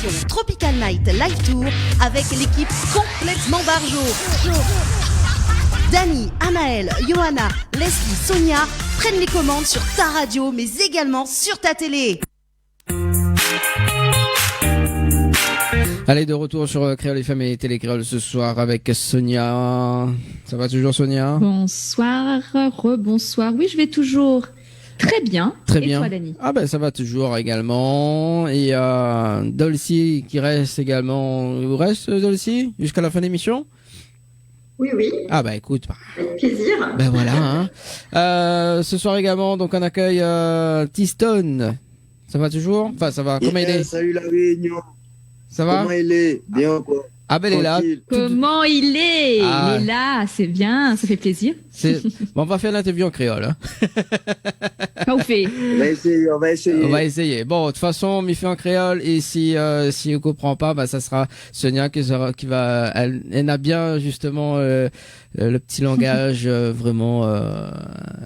l'émission Tropical Night Live Tour avec l'équipe complètement barjo. Dani, Anaël, Johanna, Leslie, Sonia prennent les commandes sur ta radio mais également sur ta télé. Allez, de retour sur Créole FM et Télé Créole ce soir avec Sonia. Ça va toujours, Sonia? Bonsoir, rebonsoir. Oui, je vais toujours très bien. Très et bien. Toi, Dani? Ah ben ça va toujours également. Et Dolcy qui reste également. Vous reste Dolcy jusqu'à la fin de l'émission? Oui, oui. Ah bah écoute. Avec plaisir. Ben voilà. Hein. Ce soir également, donc on accueille T-Stone. Ça va toujours? Enfin, ça va. Comment il est? Salut la Réunion. Ça va? Comment il est? Bien quoi? Ah ben il est là. Comment il est? Ah. Il est là, c'est bien, ça fait plaisir. Bon, on va faire l'interview en créole. Hein. Pas au fait. On va essayer. On va essayer. Bon, de toute façon, on m'y fait en créole et si on comprend pas, bah ça sera Sonia qui va. Elle a bien justement le petit langage vraiment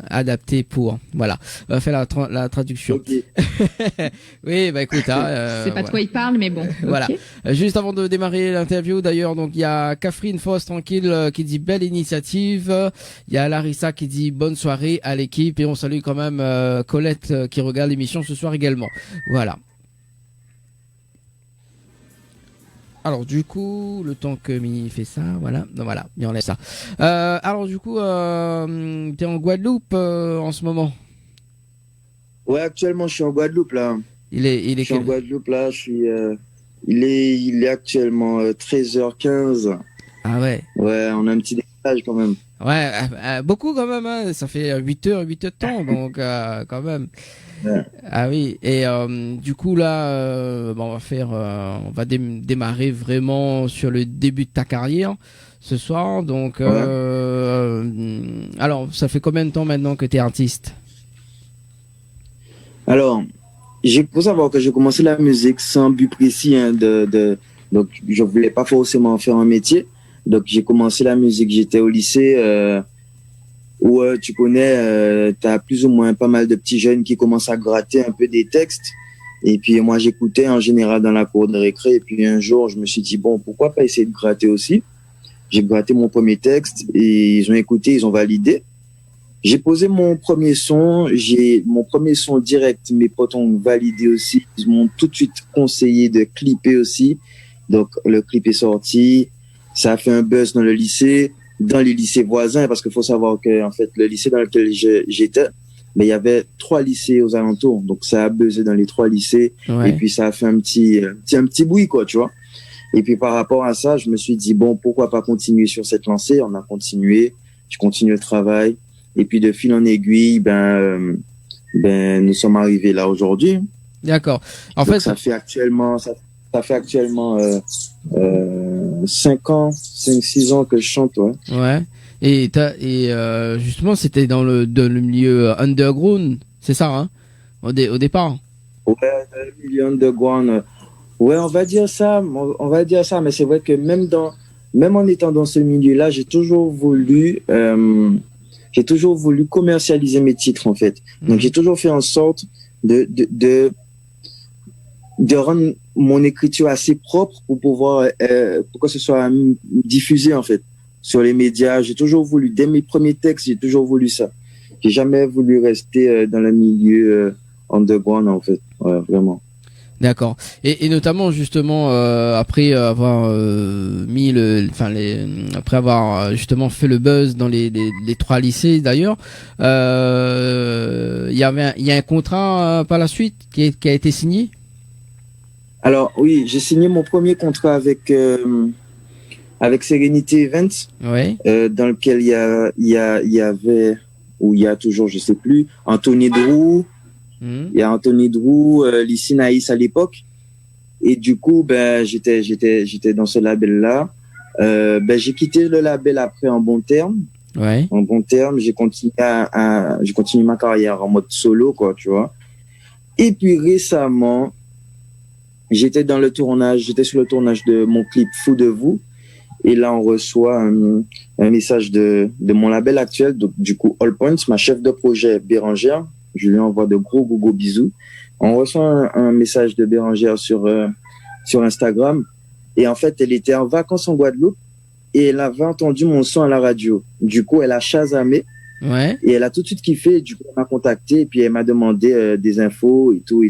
adapté pour. Voilà. On va faire la traduction. Okay. Oui, bah écoute. Hein, c'est pas de quoi il parle, mais bon. Voilà. Okay. Juste avant de démarrer l'interview, d'ailleurs, donc il y a Catherine Foss tranquille qui dit belle initiative. Il y a Larissa qui dit bonne soirée à l'équipe et on salue quand même Colette qui regarde l'émission ce soir également. Voilà. Alors du coup, le temps que Mini fait ça, voilà, il enlève ça. Alors du coup, t'es en Guadeloupe en ce moment? Ouais, actuellement je suis en Guadeloupe là. Je suis en Guadeloupe là, il est actuellement 13h15. Ah ouais. Ouais, on a un petit décalage quand même. Ouais, beaucoup quand même, hein. Ça fait 8 heures de temps, donc quand même. Ouais. Ah oui, et du coup là, on va démarrer vraiment sur le début de ta carrière ce soir. Donc, alors, ça fait combien de temps maintenant que tu es artiste? Alors, faut savoir que j'ai commencé la musique sans but précis, hein, donc je voulais pas forcément faire un métier. Donc j'ai commencé la musique, j'étais au lycée où tu connais, t'as plus ou moins pas mal de petits jeunes qui commencent à gratter un peu des textes. Et puis moi j'écoutais en général dans la cour de récré. Et puis un jour je me suis dit bon, pourquoi pas essayer de gratter aussi. J'ai gratté mon premier texte et ils ont écouté, ils ont validé. J'ai posé mon premier son direct, mes potes ont validé aussi. Ils m'ont tout de suite conseillé de clipper aussi. Donc le clip est sorti. Ça a fait un buzz dans le lycée, dans les lycées voisins, parce qu'il faut savoir que, en fait, le lycée dans lequel j'étais, mais il y avait 3 lycées aux alentours. Donc, ça a buzzé dans les 3 lycées. Ouais. Et puis, ça a fait un petit bruit, quoi, tu vois. Et puis, par rapport à ça, je me suis dit, bon, pourquoi pas continuer sur cette lancée? On a continué. Je continue le travail. Et puis, de fil en aiguille, nous sommes arrivés là aujourd'hui. D'accord. En donc, fait, ça fait actuellement 5-6 ans que je chante, ouais. Ouais. Et justement, c'était dans le milieu underground, c'est ça, hein, au départ. Ouais, dans le milieu underground. Ouais, on va dire ça, mais c'est vrai que même en étant dans ce milieu-là, j'ai toujours voulu commercialiser mes titres, en fait. Donc, j'ai toujours fait en sorte de rendre mon écriture assez propre pour pouvoir pour que ce soit diffusé en fait sur les médias. J'ai toujours voulu, dès mes premiers textes, j'ai toujours voulu ça. J'ai jamais voulu rester dans le milieu underground en fait, ouais, vraiment. D'accord. Et notamment justement après avoir après avoir justement fait le buzz dans les 3 lycées d'ailleurs, il y a un contrat par la suite qui a été signé. Alors oui, j'ai signé mon premier contrat avec Serenity Events, ouais. Dans lequel il y avait, ou il y a toujours, je sais plus, Anthony Drew. Il y a Anthony Drew, Lissy Naïs à l'époque. Et du coup, j'étais dans ce label-là. J'ai quitté le label après en bon terme. Ouais. En bon terme, j'ai continué ma carrière en mode solo, quoi, tu vois. Et puis récemment, j'étais sur le tournage de mon clip Fou de vous. Et là, on reçoit un message de mon label actuel, donc du coup All Points, ma chef de projet Bérangère. Je lui envoie de gros bisous. On reçoit un message de Bérangère sur sur Instagram. Et en fait, elle était en vacances en Guadeloupe et elle avait entendu mon son à la radio. Du coup, elle a chasamé Ouais. et elle a tout de suite kiffé. Du coup, elle m'a contacté et puis elle m'a demandé des infos et tout.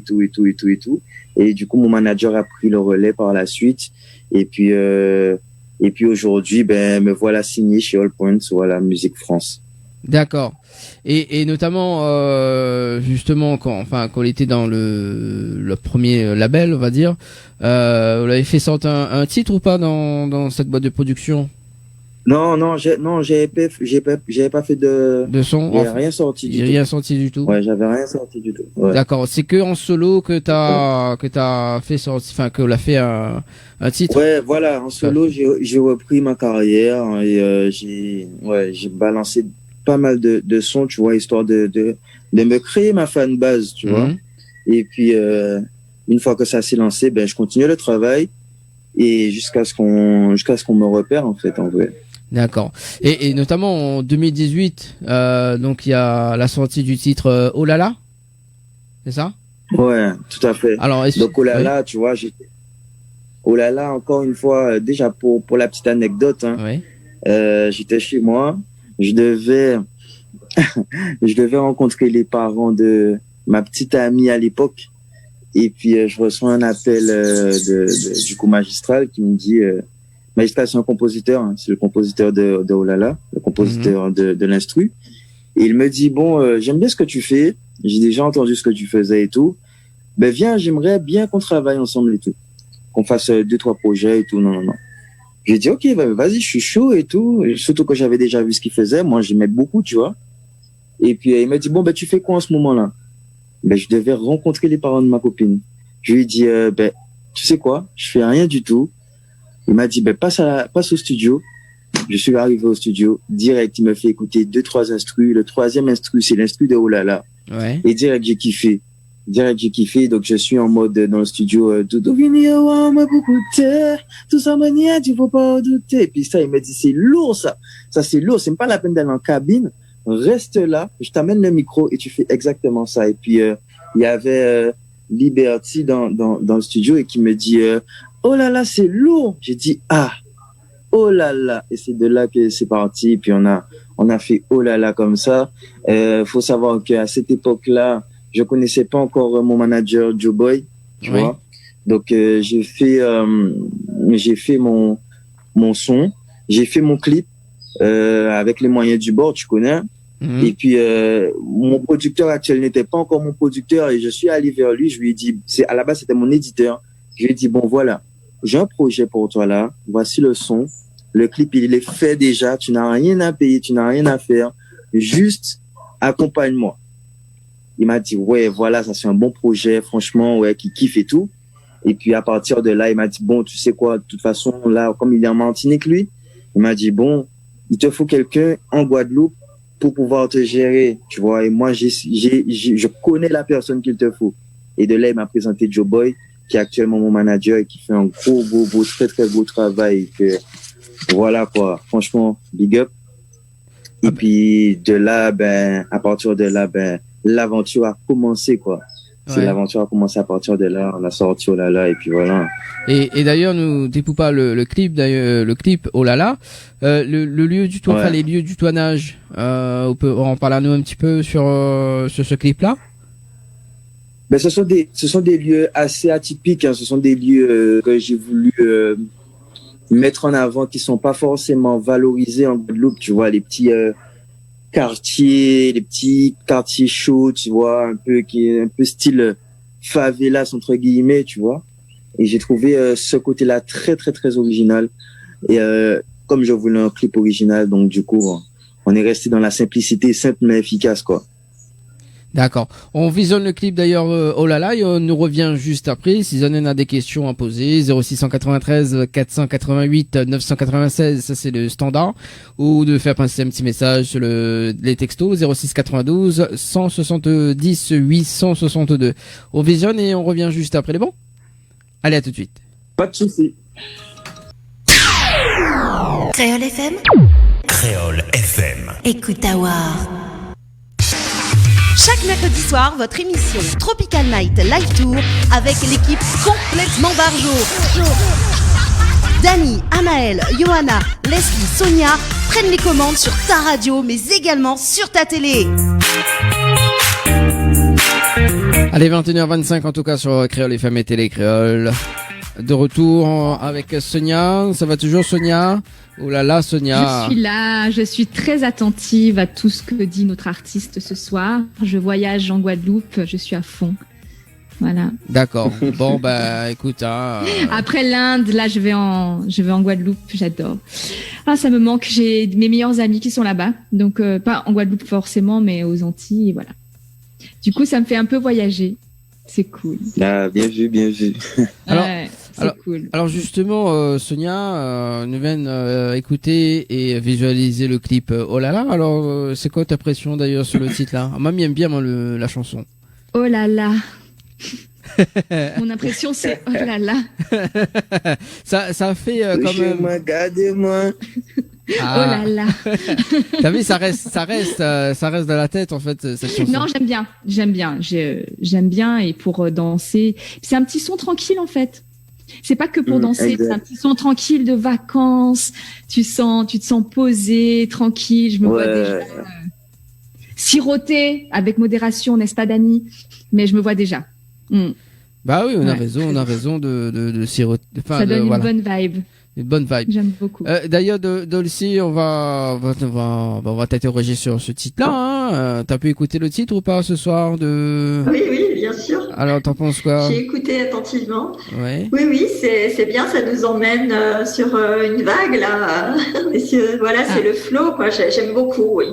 Et du coup, mon manager a pris le relais par la suite. Et puis aujourd'hui, ben, me voilà signé chez All Points, voilà, Musique France. D'accord. Et notamment justement quand elle était dans le premier label, on va dire, vous l'avez fait sortir un titre ou pas dans cette boîte de production? Non, j'avais pas fait De son? j'avais rien sorti du tout. Rien sorti du tout. Ouais, j'avais rien sorti du tout. Ouais. D'accord. C'est que en solo que t'as fait sortir, que l'a fait un titre. Ouais, voilà, en solo, j'ai repris ma carrière et j'ai balancé pas mal de sons, tu vois, histoire de me créer ma fanbase, tu vois. Et puis une fois que ça s'est lancé, ben je continue le travail et jusqu'à ce qu'on me repère en fait, en vrai. D'accord. Et notamment en 2018, donc il y a la sortie du titre Oh là là, c'est ça? Ouais, tout à fait. Alors donc oh là là, tu vois, oh là là, encore une fois, déjà pour la petite anecdote, hein, j'étais chez moi, je devais rencontrer les parents de ma petite amie à l'époque et puis je reçois un appel du coup Magistral qui me dit Magistral, c'est un compositeur, hein, c'est le compositeur de Oh là là, le compositeur de l'instru. Et il me dit bon, j'aime bien ce que tu fais, j'ai déjà entendu ce que tu faisais et tout. Ben viens, j'aimerais bien qu'on travaille ensemble et tout, qu'on fasse 2-3 projets et tout. Non. J'ai dit ok, ben vas-y, je suis chaud et tout. Et surtout que j'avais déjà vu ce qu'il faisait, moi j'aimais beaucoup, tu vois. Et puis il m'a dit bon ben tu fais quoi en ce moment-là? Ben je devais rencontrer les parents de ma copine. Je lui ai dit ben tu sais quoi, je fais rien du tout. Il m'a dit ben passe au studio. Je suis arrivé au studio direct, il me fait écouter 2-3 instrus. Le troisième instru c'est l'instru de Oh là là. Ouais. Et direct j'ai kiffé. Donc je suis en mode dans le studio tout ça mania, tu faut pas douter. Et puis ça il m'a dit c'est lourd ça c'est lourd, c'est même pas la peine d'aller en cabine, reste là, je t'amène le micro et tu fais exactement ça. Et puis il y avait Liberty dans le studio et qui me dit oh là là c'est lourd. J'ai dit oh là là, et c'est de là que c'est parti. Et puis on a fait oh là là comme ça. Faut savoir qu'à cette époque-là je connaissais pas encore mon manager Joe Boy, tu vois. Donc j'ai fait mon son, j'ai fait mon clip avec les moyens du bord, tu connais. Et puis mon producteur actuel n'était pas encore mon producteur et je suis allé vers lui, je lui ai dit à la base c'était mon éditeur. Je lui ai dit bon voilà, j'ai un projet pour toi là, voici le son, le clip il est fait déjà, tu n'as rien à payer, tu n'as rien à faire, juste accompagne-moi. Il m'a dit ouais voilà, ça c'est un bon projet franchement, ouais, qui kiffe et tout. Et puis à partir de là il m'a dit bon tu sais quoi, de toute façon là comme il est en Martinique lui, il m'a dit bon il te faut quelqu'un en Guadeloupe pour pouvoir te gérer, tu vois. Et moi je connais la personne qu'il te faut. Et de là il m'a présenté Joe Boy qui est actuellement mon manager et qui fait un gros très très beau travail. Et que, voilà quoi, franchement big up. Et puis de là à partir de là l'aventure a commencé quoi. L'aventure a commencé à partir de là, on a sorti Oh là là et puis voilà. Et d'ailleurs nous dépoupons pas le clip d'ailleurs, le clip Oh là là, le lieu du tournage, les lieux du tournage, on peut en parler à nous un petit peu sur ce clip là. Ben ce sont des lieux assez atypiques, hein. Ce sont des lieux que j'ai voulu mettre en avant qui sont pas forcément valorisés en Guadeloupe, tu vois, les petits quartiers chauds, tu vois, un peu style favelas entre guillemets, tu vois. Et j'ai trouvé ce côté-là très très très original. Et comme je voulais un clip original, donc du coup, on est resté dans la simplicité, simple mais efficace, quoi. D'accord. On visionne le clip d'ailleurs Oh là là et on nous revient juste après. Si Zonen a des questions à poser, 0693 488 996, ça c'est le standard, ou de faire passer un petit message sur les textos 0692 170 862. On visionne et on revient juste après, les bons. Allez, à tout de suite. Pas de souci. Créole FM. Créole FM. Écoute Awar. Chaque mercredi soir, votre émission Tropical Night Live Tour avec l'équipe complètement Barjo. Dani, Anaël, Johanna, Leslie, Sonia prennent les commandes sur ta radio, mais également sur ta télé. Allez, 21h25 en tout cas sur Créole FM et Télé Créole. De retour avec Sonia. Ça va toujours, Sonia? Oh là là, Sonia. Je suis là, je suis très attentive à tout ce que dit notre artiste ce soir. Je voyage en Guadeloupe, je suis à fond. Voilà. D'accord. Bon, bah, écoute, Après l'Inde, là, je vais en Guadeloupe, j'adore. Ah, ça me manque, j'ai mes meilleurs amis qui sont là-bas. Donc, pas en Guadeloupe forcément, mais aux Antilles, et voilà. Du coup, ça me fait un peu voyager. C'est cool. Ah, bien vu, bien vu. Alors, ouais, c'est cool. Alors justement, Sonia, nous viennent écouter et visualiser le clip Oh là là. Alors, c'est quoi ta impression d'ailleurs sur le titre là? Mamie aime bien moi, la chanson. Oh là là. Mon impression, c'est oh là là. ça fait quand même. Regardez-moi. Ah. Oh là là. T'as vu, ça reste dans la tête en fait cette chanson. Non, j'aime bien et pour danser, c'est un petit son tranquille en fait. C'est pas que pour danser, exact. c'est un petit son tranquille de vacances. Tu te sens posé, tranquille. Je me vois déjà siroter avec modération, n'est-ce pas, Dani? Mais je me vois déjà. Bah oui, on a raison de siroter. Enfin, ça donne voilà. une bonne vibe. Une bonne vibe. J'aime beaucoup. D'ailleurs, Dolcy, on va t'interroger sur ce titre-là. Hein. T'as pu écouter le titre ou pas ce soir de... Oui, bien sûr. Alors, t'en penses quoi? J'ai écouté attentivement. Ouais. Oui, c'est bien, ça nous emmène sur une vague là. Voilà, c'est le flow, quoi. J'aime beaucoup, oui.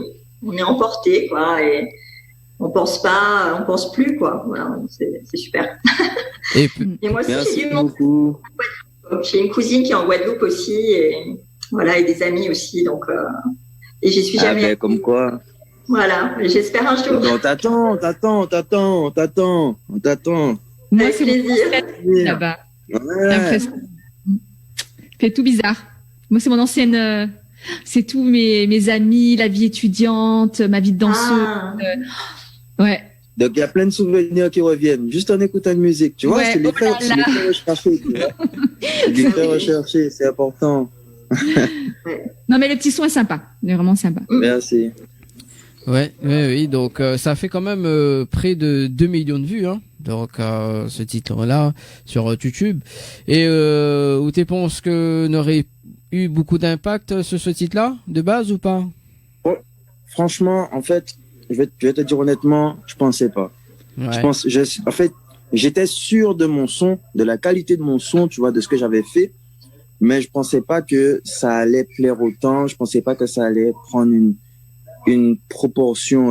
On est emporté, quoi, et on pense plus, quoi. Voilà, c'est super. Et moi aussi, merci j'ai du beaucoup. J'ai une cousine qui est en Guadeloupe aussi, et voilà, et des amis aussi, donc et j'y suis jamais. Mais comme quoi. Voilà, j'espère un jour. On t'attend. Moi, Avec c'est plaisir. là-bas. Ouais. C'est tout bizarre. Moi, c'est mon ancienne. C'est tous mes amis, la vie étudiante, ma vie de danseuse. Ouais. Donc, il y a plein de souvenirs qui reviennent juste en écoutant de musique. Tu vois, Ouais, c'est les faits recherchés. Tu vois. Les faits recherchés, c'est important. Non, mais le petit son est sympa. Il est vraiment sympa. Merci. Oui. Donc, ça fait quand même près de 2 millions de vues, hein. Donc, ce titre-là sur YouTube. Et où tu penses que n'aurait eu beaucoup d'impact sur ce titre-là, de base ou pas? Franchement, en fait, je vais te dire honnêtement, je pensais pas. Ouais. En fait, j'étais sûr de mon son, de la qualité de mon son, tu vois, de ce que j'avais fait, mais je pensais pas que ça allait plaire autant. Je pensais pas que ça allait prendre une proportion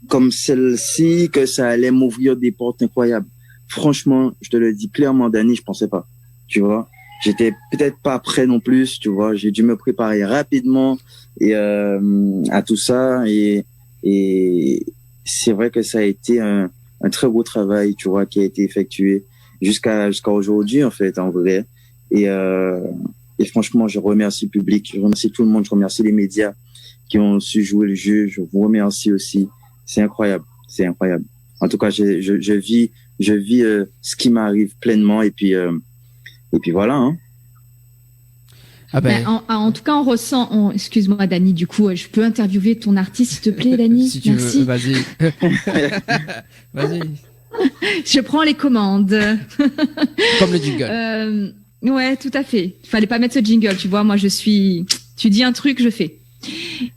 comme celle-ci, que ça allait m'ouvrir des portes incroyables. Franchement, je te le dis clairement, Dani, je pensais pas. Tu vois, j'étais peut-être pas prêt non plus. Tu vois, j'ai dû me préparer rapidement et à tout ça et c'est vrai que ça a été un très beau travail, tu vois, qui a été effectué jusqu'à aujourd'hui, en fait, en vrai. Et franchement, je remercie le public, je remercie tout le monde, je remercie les médias qui ont su jouer le jeu. Je vous remercie aussi. C'est incroyable. En tout cas, je vis ce qui m'arrive pleinement et puis voilà, hein. Ah ben. En tout cas, on ressent. Excuse-moi, Dani. Du coup, je peux interviewer ton artiste, s'il te plaît, Dani. Si tu Merci. veux, vas-y. Vas-y. Je prends les commandes. Comme le jingle. Ouais, tout à fait. Il fallait pas mettre ce jingle. Tu vois, moi, tu dis un truc, je fais.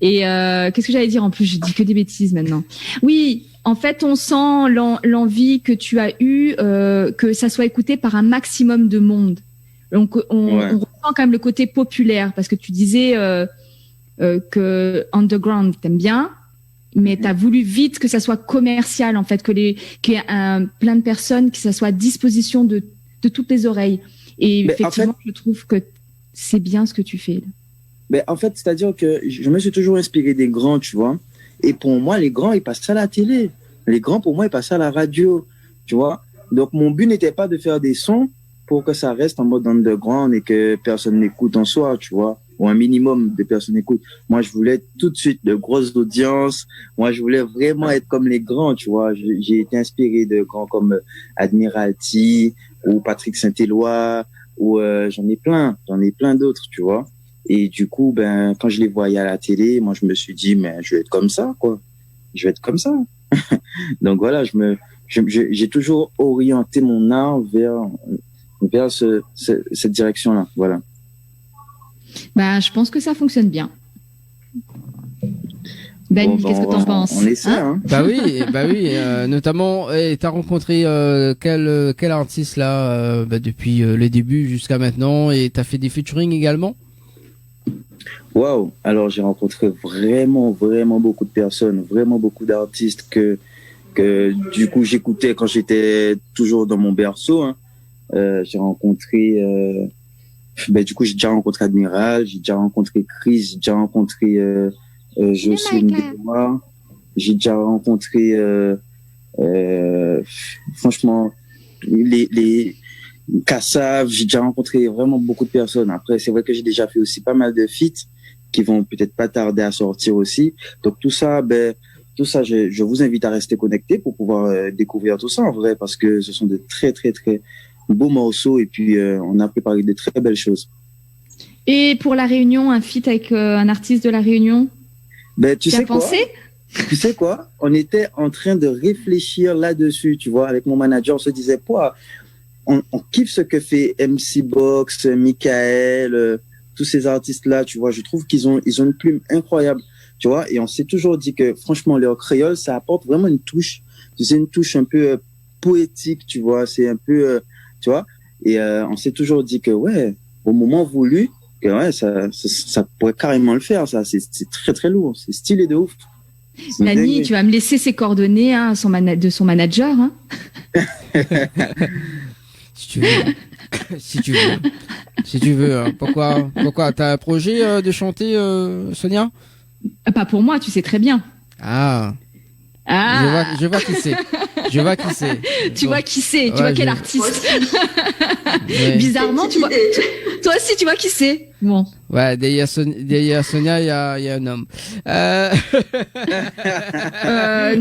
Et qu'est-ce que j'allais dire en plus? Je dis que des bêtises maintenant. Oui. En fait, on sent l'envie que tu as eue que ça soit écouté par un maximum de monde. Donc, on ressent quand même le côté populaire parce que tu disais que underground t'aimes bien, mais t'as voulu vite que ça soit commercial en fait, qu'il y ait plein de personnes, que ça soit à disposition de toutes les oreilles. Et mais effectivement, en fait, je trouve que c'est bien ce que tu fais là. Mais en fait, c'est-à-dire que je me suis toujours inspiré des grands, tu vois. Et pour moi, les grands, ils passent à la télé. Les grands, pour moi, ils passent à la radio, tu vois. Donc, mon but n'était pas de faire des sons pour que ça reste en mode underground et que personne n'écoute en soi, tu vois. ou un minimum de personnes écoutent. Moi, je voulais tout de suite de grosses audiences. Moi, je voulais vraiment être comme les grands, tu vois. J'ai été inspiré de grands comme Admiralty ou Patrick Saint-Éloi ou j'en ai plein d'autres, tu vois. Et du coup, ben quand je les voyais à la télé, moi je me suis dit mais je vais être comme ça, quoi. Je vais être comme ça. Donc voilà, j'ai toujours orienté mon art vers cette direction-là. Voilà. Bah, je pense que ça fonctionne bien. Dani, Bon, qu'est-ce que t'en penses? On essaie, hein. Bah oui, notamment, t'as rencontré quel artiste là depuis les débuts jusqu'à maintenant, et t'as fait des featuring également? Waouh! Alors j'ai rencontré vraiment beaucoup de personnes, vraiment beaucoup d'artistes que du coup j'écoutais quand j'étais toujours dans mon berceau. Hein. J'ai rencontré, du coup j'ai déjà rencontré Admiral, j'ai déjà rencontré Chris, j'ai déjà rencontré Jocelyne Benoît, j'ai déjà rencontré franchement les Kassav, j'ai déjà rencontré vraiment beaucoup de personnes. Après, c'est vrai que j'ai déjà fait aussi pas mal de feats qui vont peut-être pas tarder à sortir aussi. Donc tout ça, je vous invite à rester connectés pour pouvoir découvrir tout ça en vrai, parce que ce sont de très beaux morceaux et puis on a préparé de très belles choses. Et pour la Réunion, un feat avec un artiste de la Réunion? Tu sais quoi? Tu sais quoi? On était en train de réfléchir là-dessus, tu vois, avec mon manager, on se disait, on kiffe ce que fait MC Box, Michael, tous ces artistes-là, tu vois. Je trouve qu'ils ont une plume incroyable, tu vois. Et on s'est toujours dit que, franchement, leur créole, ça apporte vraiment une touche. Tu sais, une touche un peu poétique, tu vois. C'est un peu, tu vois. Et on s'est toujours dit que, ouais, au moment voulu, que ouais, ça pourrait carrément le faire. Ça, c'est très lourd. C'est stylé de ouf. Dani, tu vas me laisser ses coordonnées hein, de son manager. Hein. Si tu veux. Hein. Pourquoi t'as un projet de chanter, Sonia? Pas pour moi, tu sais très bien. Ah. Je vois qui c'est. Tu vois qui c'est. Tu vois quel artiste. Ouais. Bizarrement, tu vois. Toi aussi, tu vois qui c'est. Bon. Ouais, derrière Sonia, il y a un homme.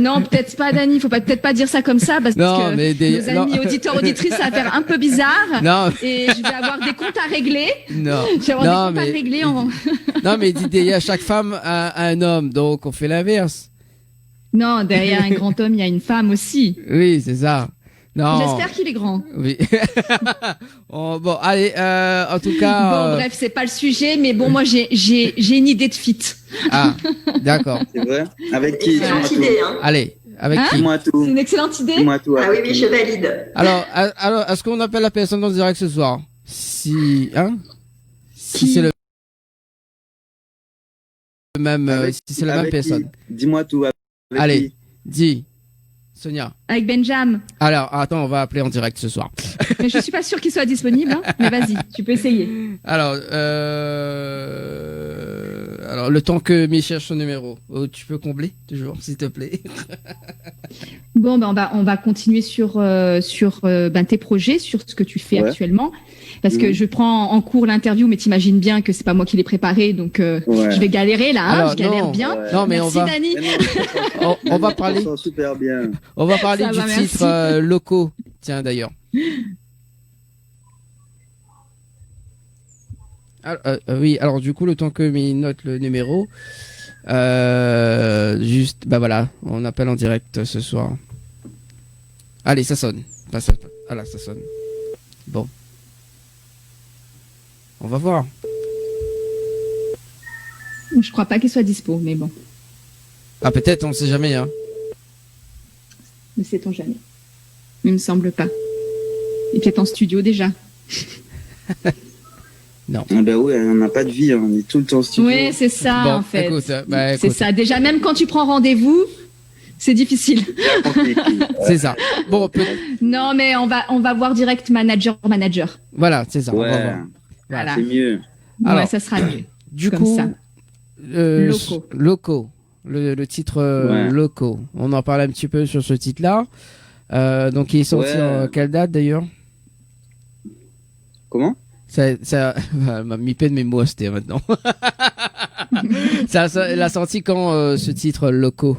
Non, peut-être pas, Dani. Faut peut-être pas dire ça comme ça parce que nos amis auditeurs, auditrices, ça va faire un peu bizarre. Non. Et je vais avoir des comptes à régler. Non. Je vais avoir des comptes à régler. Non, mais dis derrière chaque femme a un homme, donc on fait l'inverse. Non, derrière un grand homme, il y a une femme aussi. Oui, c'est ça. Non. J'espère qu'il est grand. Oui. Bon, allez, en tout cas. Bon, bref, c'est pas le sujet, mais bon, moi, j'ai une idée de feat. Ah, d'accord. C'est vrai? Avec qui? Excellente idée, hein. Allez, avec qui? Dis-moi tout. C'est une excellente idée. Dis-moi tout. Ah oui, je valide. Alors, est-ce qu'on appelle la personne en direct ce soir? Si c'est le même, si c'est la même personne. Dis-moi tout. Allez, dis. Sonia. Avec Benjam. Alors, attends, on va appeler en direct ce soir. Mais je suis pas sûre qu'il soit disponible, hein, mais vas-y, tu peux essayer. Alors, le temps que Mi cherche son numéro, tu peux combler toujours, s'il te plaît. Bon, ben on va continuer sur tes projets, sur ce que tu fais actuellement, parce que je prends en cours l'interview, mais t'imagines bien que c'est pas moi qui l'ai préparé, donc je vais galérer là, alors, je galère bien. Non, mais merci Dani. On va parler. Super bien. On va parler du titre locaux. Tiens d'ailleurs. Oui, alors du coup, le temps que Mi note le numéro, juste, voilà, on appelle en direct ce soir. Allez, ça sonne. Voilà, ça sonne. Bon. On va voir. Je crois pas qu'il soit dispo, mais bon. Ah, peut-être, on sait jamais, hein. Ne sait-on jamais. Il me semble pas. Il est peut-être en studio déjà. Non. Ah bah oui, on n'a pas de vie, on est tout le temps en studio. Oui, c'est ça, en fait. Écoute. C'est ça. Déjà, même quand tu prends rendez-vous, c'est difficile. C'est ça. Bon, non, mais on va voir direct manager. Voilà, c'est ça. Ouais. On va voir. Voilà. C'est mieux. Alors, ça sera mieux. Du comme coup, ça. Locaux. Le titre Locaux. On en parle un petit peu sur ce titre-là. Donc, il est sorti en quelle date d'ailleurs? Comment? Ça m'a mis peine mes mots, c'était maintenant. Elle a sorti quand ce titre Loco?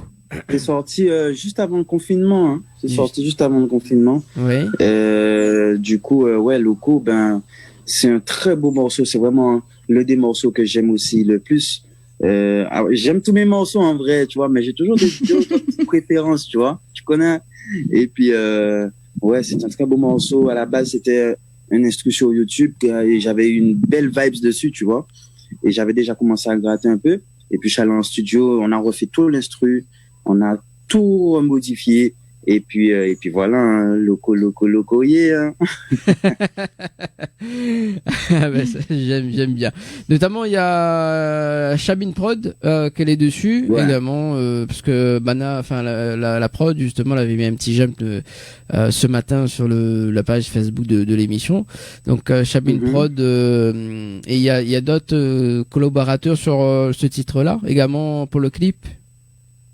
C'est sorti juste avant le confinement. Hein. C'est sorti juste avant le confinement. Oui. Du coup, ouais, Loco, ben, c'est un très beau morceau. C'est vraiment l'un des morceaux que j'aime aussi le plus. J'aime tous mes morceaux en vrai, tu vois, mais j'ai toujours des petites préférences, tu vois. Tu connais. Et puis, ouais, c'est un très beau morceau. À la base, c'était un instru sur YouTube et j'avais une belle vibes dessus, tu vois. Et j'avais déjà commencé à gratter un peu. Et puis, je suis allé en studio, on a refait tout l'instru, on a tout modifié. Et puis voilà, hein, loco, yeah. Ben, j'aime bien. Notamment, il y a Chabine Prod, qu'elle est dessus, Ouais. également, parce que Bana, enfin, la prod, justement, elle avait mis un petit jump ce matin sur la page Facebook de l'émission. Donc, Chabine Prod, et il y a d'autres collaborateurs sur ce titre-là, également pour le clip.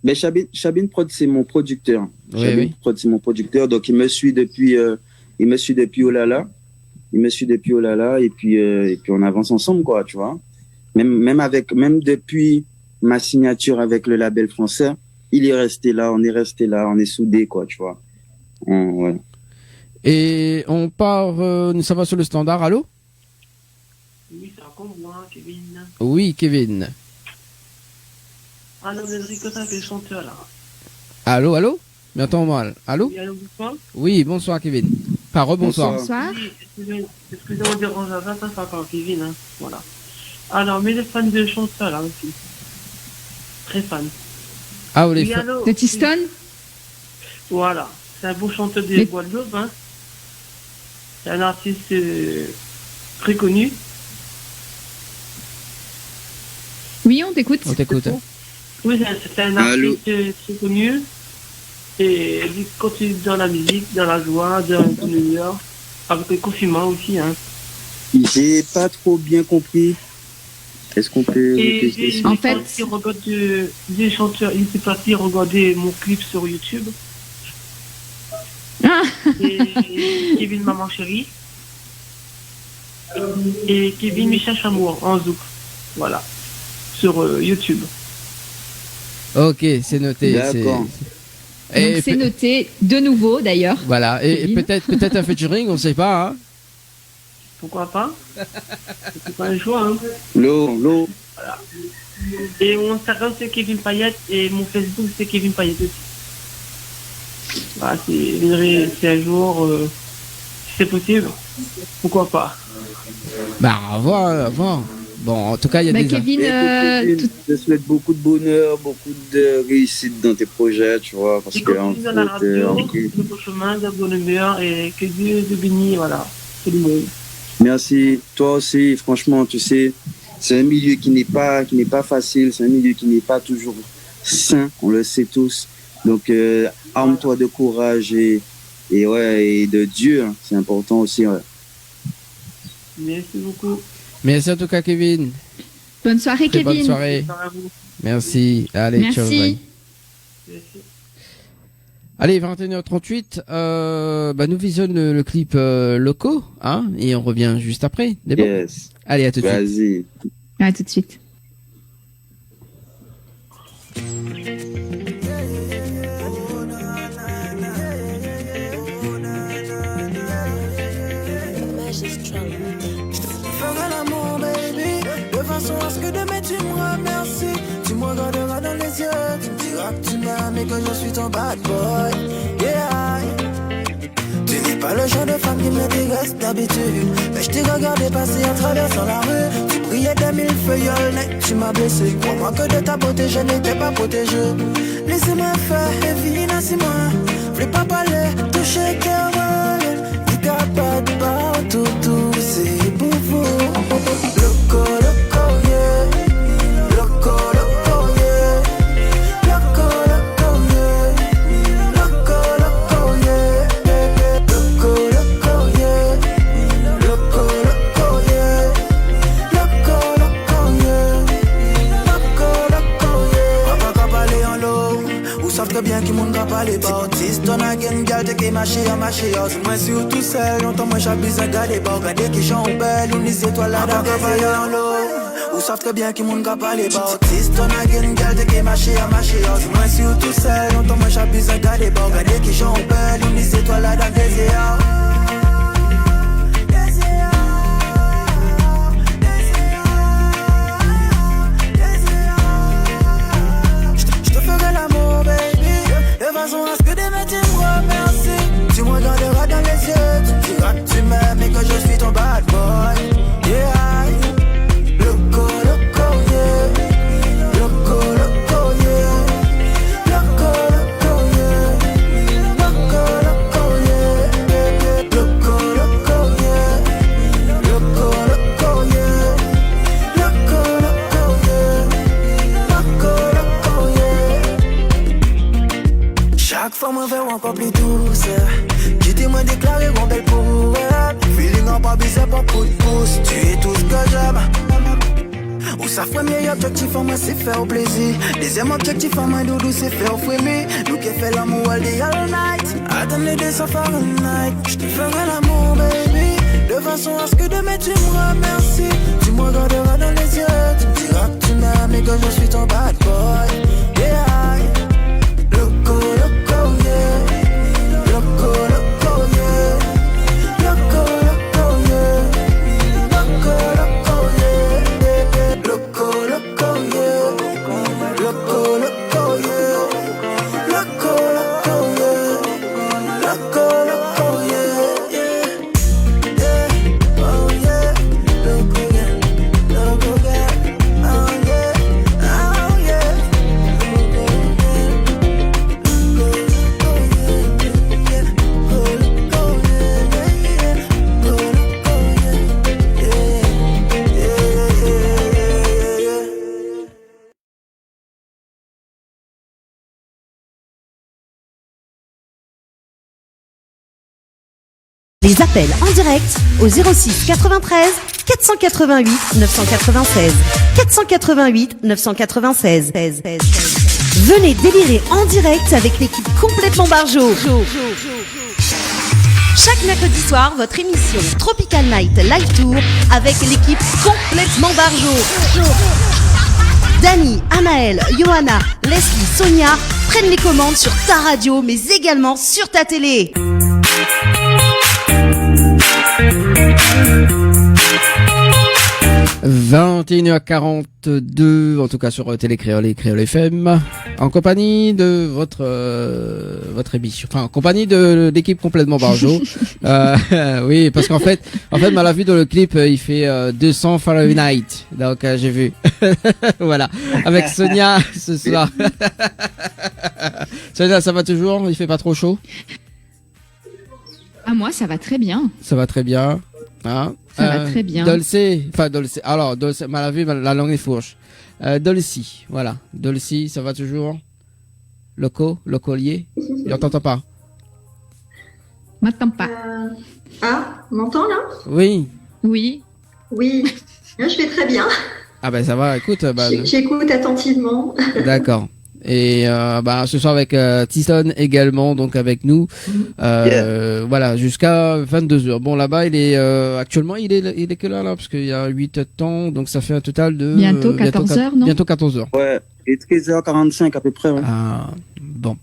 Mais Chabine Prod, c'est mon producteur. Oui, Chabine oui. Prod, c'est mon producteur. Donc, il me suit depuis Olala. Et puis on avance ensemble, quoi, tu vois. Même depuis ma signature avec le label français, il est resté là, on est soudés, quoi, tu vois. Ouais. Et on part, ça va sur le standard, allô? Oui, c'est encore moi, Kevin. Oui, Kevin. Ah non, mais Ricotta, c'est le chanteur, là. Allô? M'entends mal. Allô? Oui, allô, bonsoir. Oui, bonsoir, Kevin. Enfin, rebonsoir. Bonsoir. Oui, excusez-moi de déranger à ça, c'est encore Kevin, hein. Voilà. Alors, mais les fans de chanteur, là, aussi. Très fan. Ah, vous les Oui, allô. De Tiston? Voilà. C'est un beau chanteur de Mais- Guadeloupe, hein. C'est un artiste très connu. Oui, on t'écoute. On t'écoute. Oui, c'est un Allô. artiste très connu. Et il continue dans la musique, dans la joie, dans l'humeur, avec le confinement aussi, hein. J'ai pas trop bien compris. Est-ce qu'on peut Et répéter j'ai ça? En fait- des chanteurs, il s'est parti regarder mon clip sur YouTube. Ah. Et Kevin Maman Chérie. Et Kevin Michel Chamour en zouk. Voilà. Sur YouTube. Ok, c'est noté. D'accord. Et Donc c'est noté de nouveau d'ailleurs. voilà. Et Kevin. peut-être un featuring, on sait pas. Hein. Pourquoi pas? C'est pas un choix, hein. L'eau. Et mon Instagram c'est Kevin Payette et mon Facebook c'est Kevin Payette aussi. Voilà, c'est un jour, si c'est possible, pourquoi pas. Bah, à voir. Bon, en tout cas, il y a Bah, des. Kevin, Écoute, je te souhaite beaucoup de bonheur, beaucoup de réussite dans tes projets, tu vois, parce Et que en continue dans la fait, radio, le beau chemin, de bonne humeur et que Dieu te bénisse, voilà, tout le monde. merci. Toi aussi, franchement, tu sais, c'est un milieu qui n'est pas facile, c'est un milieu qui n'est pas toujours sain, on le sait tous. Donc, arme-toi de courage et de Dieu, hein, c'est important aussi. Ouais. Merci beaucoup. Merci en tout cas, Kevin. bonne soirée Très bonne Kevin. soirée. Bonne soirée à vous. Merci. Allez, ciao. Merci. Bye. Merci. Allez, 21h38. Nous visionne le clip Loco, hein, et on revient juste après. C'est bon. Yes. Allez, à tout de suite. Vas-y. À tout de suite. Ferai l'amour, baby, de façon à ce que demain tu me remercies. Tu me regarderas dans les yeux, tu me diras que tu m'aimes et que je suis ton bad boy. Yeah. Tu n'es pas le genre de femme qui m'intéresse d'habitude, mais je t'ai regardé passer en traversant la rue. Tu brillais des mille feuilles, tu m'as blessé. Crois-moi que de ta beauté je n'étais pas protégé. Laissez-moi faire, évidemment, je pas parler, toucher cœur. Pas de partout, tout c'est pour vous. Loco, yeah. Loco, yeah. Loco, yeah. Loco, yeah. Loco, yeah. Loco, yeah. Loco, yeah. Loco, yeah. On va pas parler en l'eau. Ou savent que bien qui monde va parler pas autiste. On a une gueule qui m'a ma chérie, du moins si ou tout seul, longtemps moi j'ai besoin de garder, bah regarder qui chante belle, ou les étoiles là dans le l'eau. Ou savent très bien qui moun ka parler, bah artiste, on a gagné une gueule de qui ma chérie, du moins si ou tout seul, longtemps moi j'ai besoin de garder, bah regarder qui chante belle, ou les étoiles là dans le désert. De façon à ce que demain tu me remercies. Tu me regarderas dans les yeux, tu me diras que tu m'aimes et que je suis ton bad boy. Yeah, loco, loco, yeah. Loco, loco, yeah. Loco, loco, yeah. Loco, loco, yeah. Loco, loco, yeah. Loco, loco, yeah. Loco, loco, yeah. Loco, loco, yeah. Chaque fois moi vers encore plus douce. Quitter moi déclaré mon belle pour feeling en pas bizarre pour coup de pouce. Tu es tout ce que j'aime. Ou ça premier objectif en moi c'est faire au plaisir. Deuxième objectif en moi doudou c'est faire au frémir. Nous qui fait l'amour all day all night. Attends-les des Fahrenheit. Je te ferai l'amour baby. De façon à ce que demain tu me remercies. Tu me regarderas dans les yeux. Tu me diras que tu m'aimes et que je suis ton bad boy. Yeah. Loco, loco, yeah. Loco, loco, yeah. Loco, loco, yeah. Loco, loco, yeah. Loco, loco, yeah. Loco, loco, yeah. Loco, loco, yeah. Loco, loco, yeah. Yeah, oh yeah. Loco, yeah. Loco, yeah. Oh yeah. Oh yeah. Les appels en direct au 06 93 488 996. 488 996. Venez délirer en direct avec l'équipe complètement Barjo. Chaque mercredi soir, votre émission Tropical Night Live Tour avec l'équipe complètement Barjo. Dani, Anaël, Johanna, Leslie, Sonia prennent les commandes sur ta radio mais également sur ta télé. 21h42, en tout cas sur Télécréole et Créole FM, en compagnie de votre émission, enfin en compagnie de l'équipe complètement Barjo. Oui, parce qu'en fait, à la vue dans le clip, il fait 200 Fahrenheit, donc j'ai vu. Voilà, avec Sonia ce soir. Sonia, ça va toujours? Il fait pas trop chaud? Ah, moi, ça va très bien. Ça va très bien. Hein? Ça va très bien. Dolce, alors, Dolce, mal vu, la langue est fourche. Dolce, voilà. Dolce, ça va toujours? Locolier? Il t'entend pas? M'entends pas. Ah, on m'entend là? Oui. Oui. Oui, là, je vais très bien. Ah ben ça va, écoute. J'écoute attentivement. D'accord. Et ce soir avec Tyson également, donc avec nous, voilà, jusqu'à 22h. Bon, là-bas, il est actuellement, il est que là, parce qu'il y a 8 temps, donc ça fait un total de bientôt 14h, non? Bientôt 14h. Ouais, et 13h45 à peu près. Ouais. Ah, bon.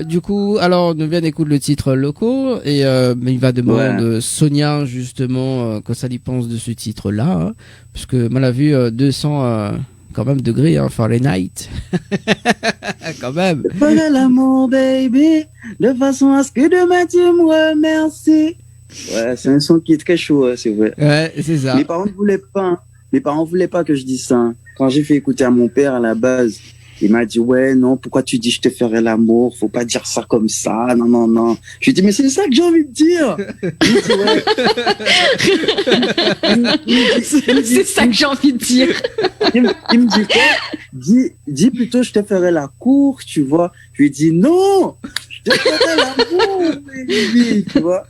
Du coup, alors, nous vient d'écouter le titre Loco et il va demander Sonia justement que ça lui pense de ce titre-là, hein, parce que moi, l'a vu 200 quand même degrés, hein, Fahrenheit. Quand même. Fais l'amour, baby, de façon à ce que demain tu me remercies. Ouais, c'est un son qui est très chaud, c'est vrai. Ouais, c'est ça. Mes parents ne voulaient pas, hein. Mes parents voulaient pas que je dise ça. Hein. Quand j'ai fait écouter à mon père à la base, il m'a dit, ouais, non, pourquoi tu dis je te ferai l'amour? Faut pas dire ça comme ça. Non, non, non. Je lui ai dit, mais c'est ça que j'ai envie de dire. C'est ça que j'ai envie de dire. Il me dit quoi? Dis plutôt je te ferai la cour, tu vois. Je lui ai dit, non, je te ferai l'amour, baby, tu vois.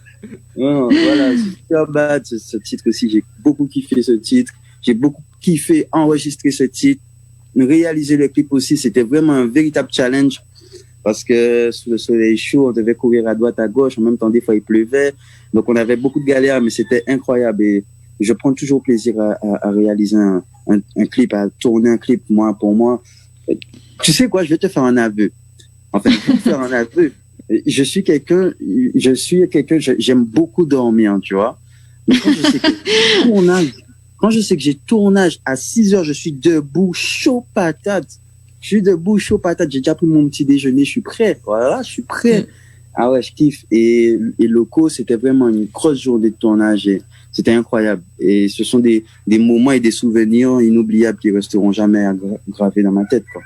Non, voilà, c'est super bad, ce titre aussi. J'ai beaucoup kiffé ce titre. J'ai beaucoup kiffé enregistrer ce titre. Réaliser le clip aussi, c'était vraiment un véritable challenge parce que sous le soleil chaud, on devait courir à droite, à gauche. En même temps, des fois, il pleuvait. Donc, on avait beaucoup de galères, mais c'était incroyable. Et je prends toujours plaisir à réaliser un clip, à tourner un clip, pour moi. Tu sais quoi, je vais te faire un aveu. En fait, pour faire un aveu, j'aime beaucoup dormir, tu vois. Mais quand je sais que j'ai tournage à 6 heures, je suis debout, chaud patate. J'ai déjà pris mon petit déjeuner, je suis prêt. Voilà, je suis prêt. Ah ouais, je kiffe. Et Loco, c'était vraiment une grosse journée de tournage et c'était incroyable. Et ce sont des moments et des souvenirs inoubliables qui resteront jamais gravés dans ma tête, quoi.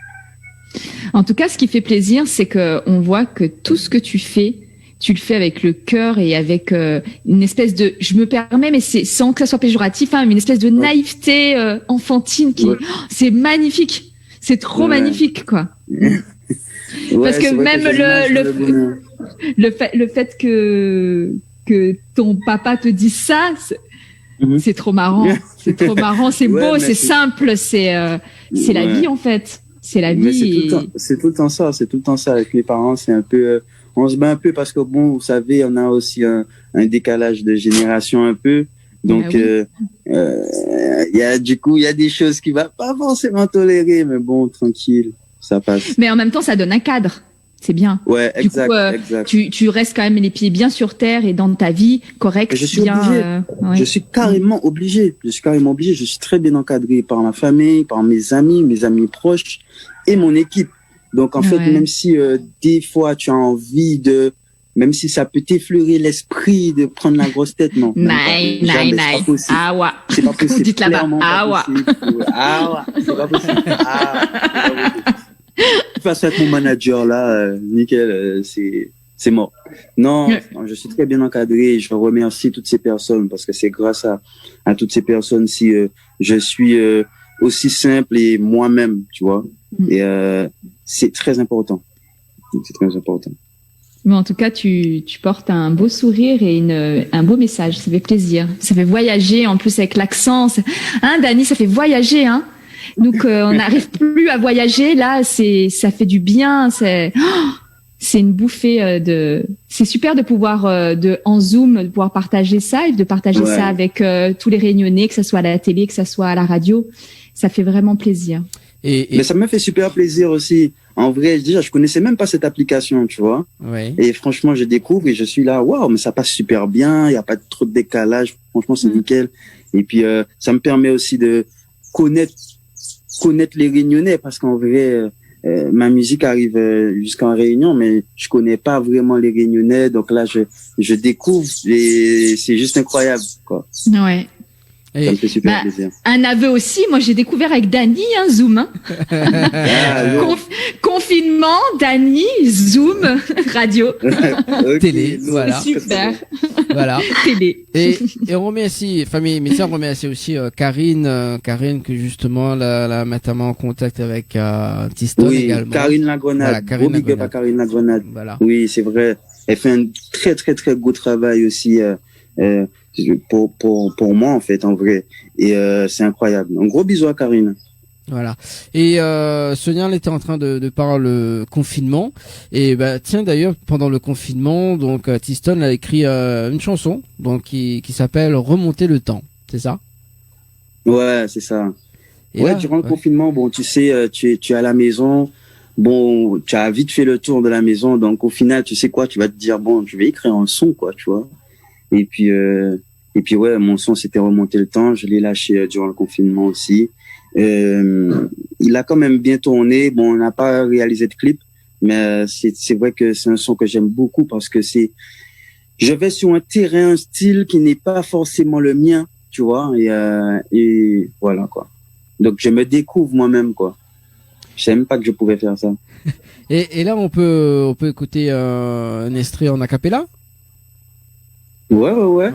En tout cas, ce qui fait plaisir, c'est que on voit que tout ce que tu le fais avec le cœur et avec une espèce de, je me permets, mais c'est sans que ça soit péjoratif, hein, mais une espèce de naïveté enfantine qui, c'est magnifique. C'est trop magnifique, quoi. Parce que même le fait que ton papa te dise ça, c'est trop marrant. C'est trop marrant, c'est beau, c'est simple, c'est la vie, en fait. C'est la vie. C'est tout le temps ça. Avec mes parents, c'est un peu, on se bat un peu parce que bon, vous savez, on a aussi un décalage de génération un peu. Donc, il y a des choses qu'il va pas forcément tolérer, mais bon, tranquille, ça passe. Mais en même temps, ça donne un cadre. C'est bien. Ouais, exact, exact. Tu restes quand même les pieds bien sur terre et dans ta vie correcte. Je suis obligé. Je suis carrément obligé. Je suis très bien encadré par ma famille, par mes amis proches et mon équipe. Donc, en fait, même si des fois tu as envie même si ça peut t'effleurer l'esprit de prendre la grosse tête, non. C'est pas possible. C'est pas possible. Dites là-bas. C'est pas possible. Face à mon manager là, nickel, c'est mort. Non, je suis très bien encadré et je remercie toutes ces personnes parce que c'est grâce à toutes ces personnes si je suis aussi simple et moi-même, tu vois. Et c'est très important. C'est très important. Mais en tout cas, tu portes un beau sourire et un beau message. Ça fait plaisir. Ça fait voyager en plus avec l'accent. Hein, Dany, ça fait voyager, hein. Donc on n'arrive plus à voyager là, ça fait du bien, c'est une bouffée c'est super de pouvoir en Zoom de pouvoir partager ça et de partager ça avec tous les Réunionnais, que ça soit à la télé, que ça soit à la radio, ça fait vraiment plaisir. Mais ça me fait super plaisir aussi. En vrai, déjà, je connaissais même pas cette application, tu vois. Ouais. Et franchement, je découvre et je suis là, waouh, mais ça passe super bien, il y a pas trop de décalage, franchement, c'est nickel. Et puis ça me permet aussi de connaître les Réunionnais parce qu'en vrai ma musique arrive jusqu'en Réunion mais je connais pas vraiment les Réunionnais, donc là je découvre et c'est juste incroyable, quoi. Ouais. Ça me fait super plaisir. Un aveu aussi, moi j'ai découvert avec Dany, Zoom. Hein. Confinement, Dany, Zoom, radio. Télé, voilà. Super. Voilà. Télé. Et on remercie, famille, mais ça on remercie aussi Karine que justement la mettre en contact avec Tiston également. Karine Lagrenade. Voilà, Gros big up à Karine Lagrenade. Voilà. Oui, c'est vrai. Elle fait un très très très beau travail aussi. Pour moi en fait en vrai et c'est incroyable. Un gros bisou à Karine. Voilà. Et Sonia, elle était en train de parler le confinement et tiens d'ailleurs pendant le confinement donc Tiston a écrit une chanson donc qui s'appelle Remonter le temps, c'est ça? Ouais, c'est ça. Et là, durant le confinement, bon, tu sais, tu es à la maison, bon, tu as vite fait le tour de la maison, donc au final, tu sais quoi, tu vas te dire bon, je vais écrire un son, quoi, tu vois. Et puis ouais, mon son c'était Remonter le temps, je l'ai lâché durant le confinement aussi. Il a quand même bien tourné. Bon, on n'a pas réalisé de clip, mais c'est vrai que c'est un son que j'aime beaucoup parce que je vais sur un terrain, un style qui n'est pas forcément le mien, tu vois, et voilà, quoi. Donc je me découvre moi-même, quoi. Je savais même pas que je pouvais faire ça. Et là, on peut écouter un extrait en acapella. Ouais.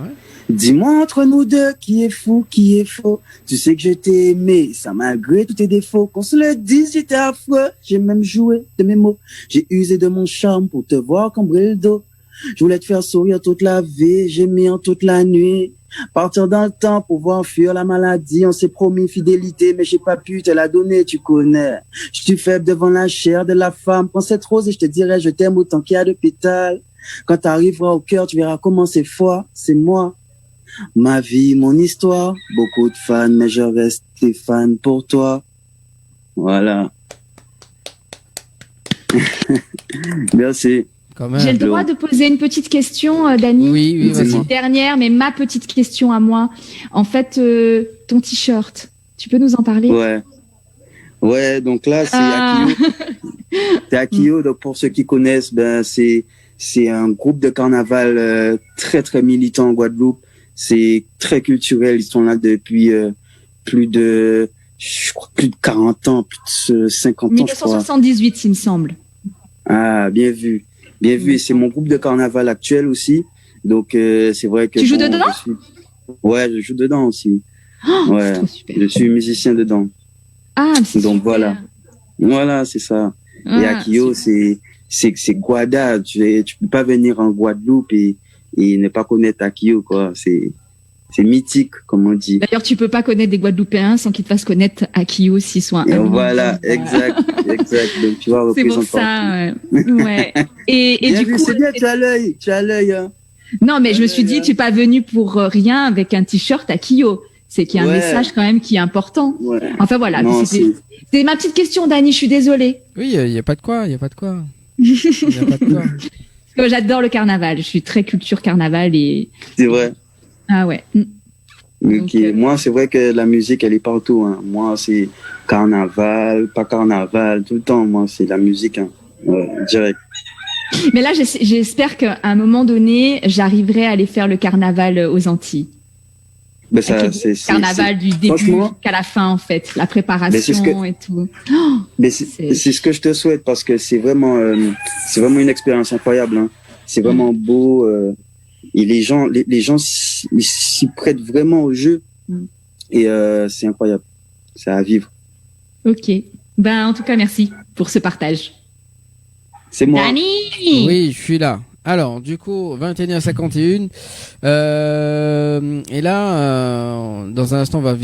Dis-moi entre nous deux qui est fou, qui est faux. Tu sais que je t'ai aimé, ça malgré tous tes défauts. Qu'on se le dise, j'étais affreux. J'ai même joué de mes mots. J'ai usé de mon charme pour te voir cambrer le dos. Je voulais te faire sourire toute la vie, gémir toute la nuit. Partir dans le temps pour pouvoir fuir la maladie. On s'est promis fidélité, mais j'ai pas pu te la donner, tu connais. Je suis faible devant la chair de la femme. Prends cette rose et je te dirai je t'aime autant qu'il y a de pétales. Quand t'arriveras au cœur, tu verras comment c'est fort, c'est moi. Ma vie, mon histoire, beaucoup de fans, mais je reste fan pour toi. Voilà. Merci. Quand même. J'ai le droit de poser une petite question, Dany. Oui, Une vas-y. petite dernière, mais ma petite question à moi. En fait, ton t-shirt, tu peux nous en parler? Ouais, donc là, c'est Akio. C'est Akio, donc pour ceux qui connaissent, ben, c'est un groupe de carnaval très, très militant en Guadeloupe. C'est très culturel. Ils sont là depuis plus de 40 ans, plus de 50 ans, je crois. 1978, il me semble. Ah, bien vu. Bien vu. Et c'est mon groupe de carnaval actuel aussi. Donc, c'est vrai que... Tu joues dedans? Ouais, je joue dedans aussi. Oh, ouais, c'est trop super. je suis musicien dedans. Ah, c'est Donc super. voilà. Voilà, c'est ça. Et Akio, c'est Guada. Tu peux pas venir en Guadeloupe et ne pas connaître Akio, quoi. C'est mythique, comme on dit. D'ailleurs, tu peux pas connaître des Guadeloupéens sans qu'ils te fassent connaître Akio s'ils sont un minimum. Voilà, exact. Donc, tu vois, C'est pour ça, ouais. Et bien du vu, coup, c'est bien, tu as l'œil, hein. Non, mais je me suis dit, tu es pas venu pour rien avec un t-shirt Akio. C'est qu'il y a un message quand même qui est important. Ouais. Enfin voilà, Non, c'est ma petite question, Dany, je suis désolée. Oui, il y a pas de quoi, il y a pas de quoi. Y a pas de quoi. Parce que j'adore le carnaval, je suis très culture carnaval et... C'est vrai. Ah ouais. Donc, moi, c'est vrai que la musique, elle est partout, hein. Moi, c'est carnaval, pas carnaval, tout le temps. Moi, c'est la musique, hein. Ouais, direct. Mais là, j'espère qu'à un moment donné, j'arriverai à aller faire le carnaval aux Antilles. Ben ça, c'est carnaval du début jusqu'à la fin, en fait, la préparation et tout. Oh, mais c'est ce que je te souhaite parce que c'est vraiment une expérience incroyable, hein. C'est vraiment beau, et les gens s'y prêtent vraiment au jeu, et c'est incroyable. C'est à vivre. Ok. Ben, en tout cas, merci pour ce partage. C'est moi. Dany! Oui, je suis là. Alors, du coup, 21h51. Et là, dans un instant, on va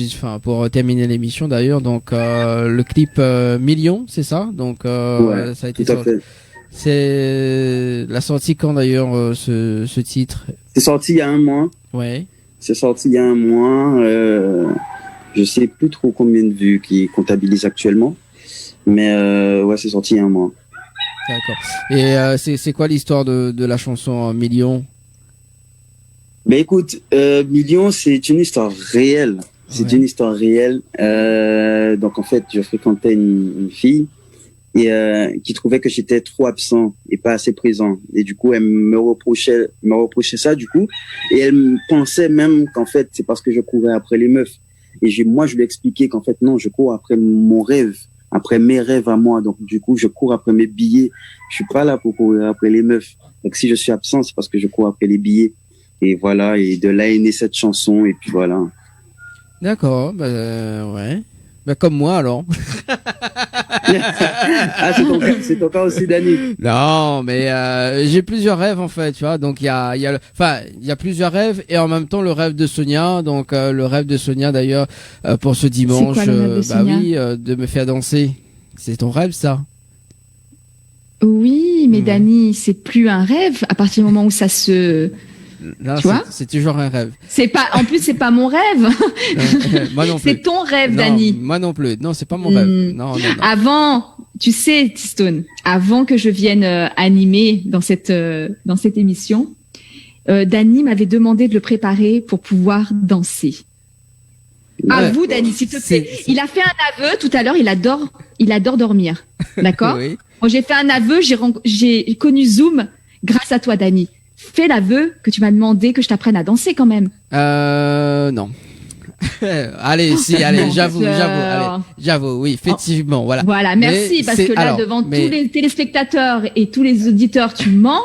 pour terminer l'émission d'ailleurs. Donc, le clip Million, c'est ça. Donc, ouais, ça a été tout à fait. C'est la sortie quand d'ailleurs ce titre? C'est sorti il y a un mois. Ouais. C'est sorti il y a un mois. Je sais plus trop combien de vues qui comptabilise actuellement, mais ouais, c'est sorti il y a un mois. D'accord. Et c'est quoi l'histoire de la chanson Million? Ben écoute, Million, c'est une histoire réelle. C'est une histoire réelle. Donc en fait, je fréquentais une fille et qui trouvait que j'étais trop absent et pas assez présent. Et du coup, elle me reprochait ça du coup. Et elle pensait même qu'en fait, c'est parce que je courais après les meufs. Et moi, je lui ai expliqué qu'en fait non, je cours après mon rêve. Après mes rêves à moi. Donc, du coup, je cours après mes billets. Je suis pas là pour courir après les meufs. Donc, si je suis absent, c'est parce que je cours après les billets. Et voilà. Et de là est née cette chanson. Et puis voilà. D'accord. Ouais. Bah, comme moi, alors. Ah, c'est ton cas aussi, Dany. Non, mais j'ai plusieurs rêves en fait, tu vois. Donc il y a plusieurs rêves et en même temps le rêve de Sonia. Donc le rêve de Sonia d'ailleurs pour ce dimanche, c'est quoi, le rêve de Sonia? oui, de me faire danser. C'est ton rêve ça? Oui, mais Dany, c'est plus un rêve à partir du moment où ça se... Là, tu vois, c'est toujours un rêve. C'est pas, en plus, c'est pas mon rêve. Moi non plus. C'est ton rêve, non, Dany. Moi non plus. Non, c'est pas mon rêve. Non. Avant, tu sais, T-Stone, avant que je vienne animer dans cette émission, Dany m'avait demandé de le préparer pour pouvoir danser. Ouais. À vous, Dany, s'il te plaît. Il a fait un aveu tout à l'heure. Il adore dormir. D'accord. Oui. Moi, j'ai fait un aveu. J'ai connu Zoom grâce à toi, Dany. Fais l'aveu que tu m'as demandé que je t'apprenne à danser quand même. Non. Allez, j'avoue, oui, effectivement, voilà. Voilà, merci, parce que là, devant tous les téléspectateurs et tous les auditeurs, tu mens.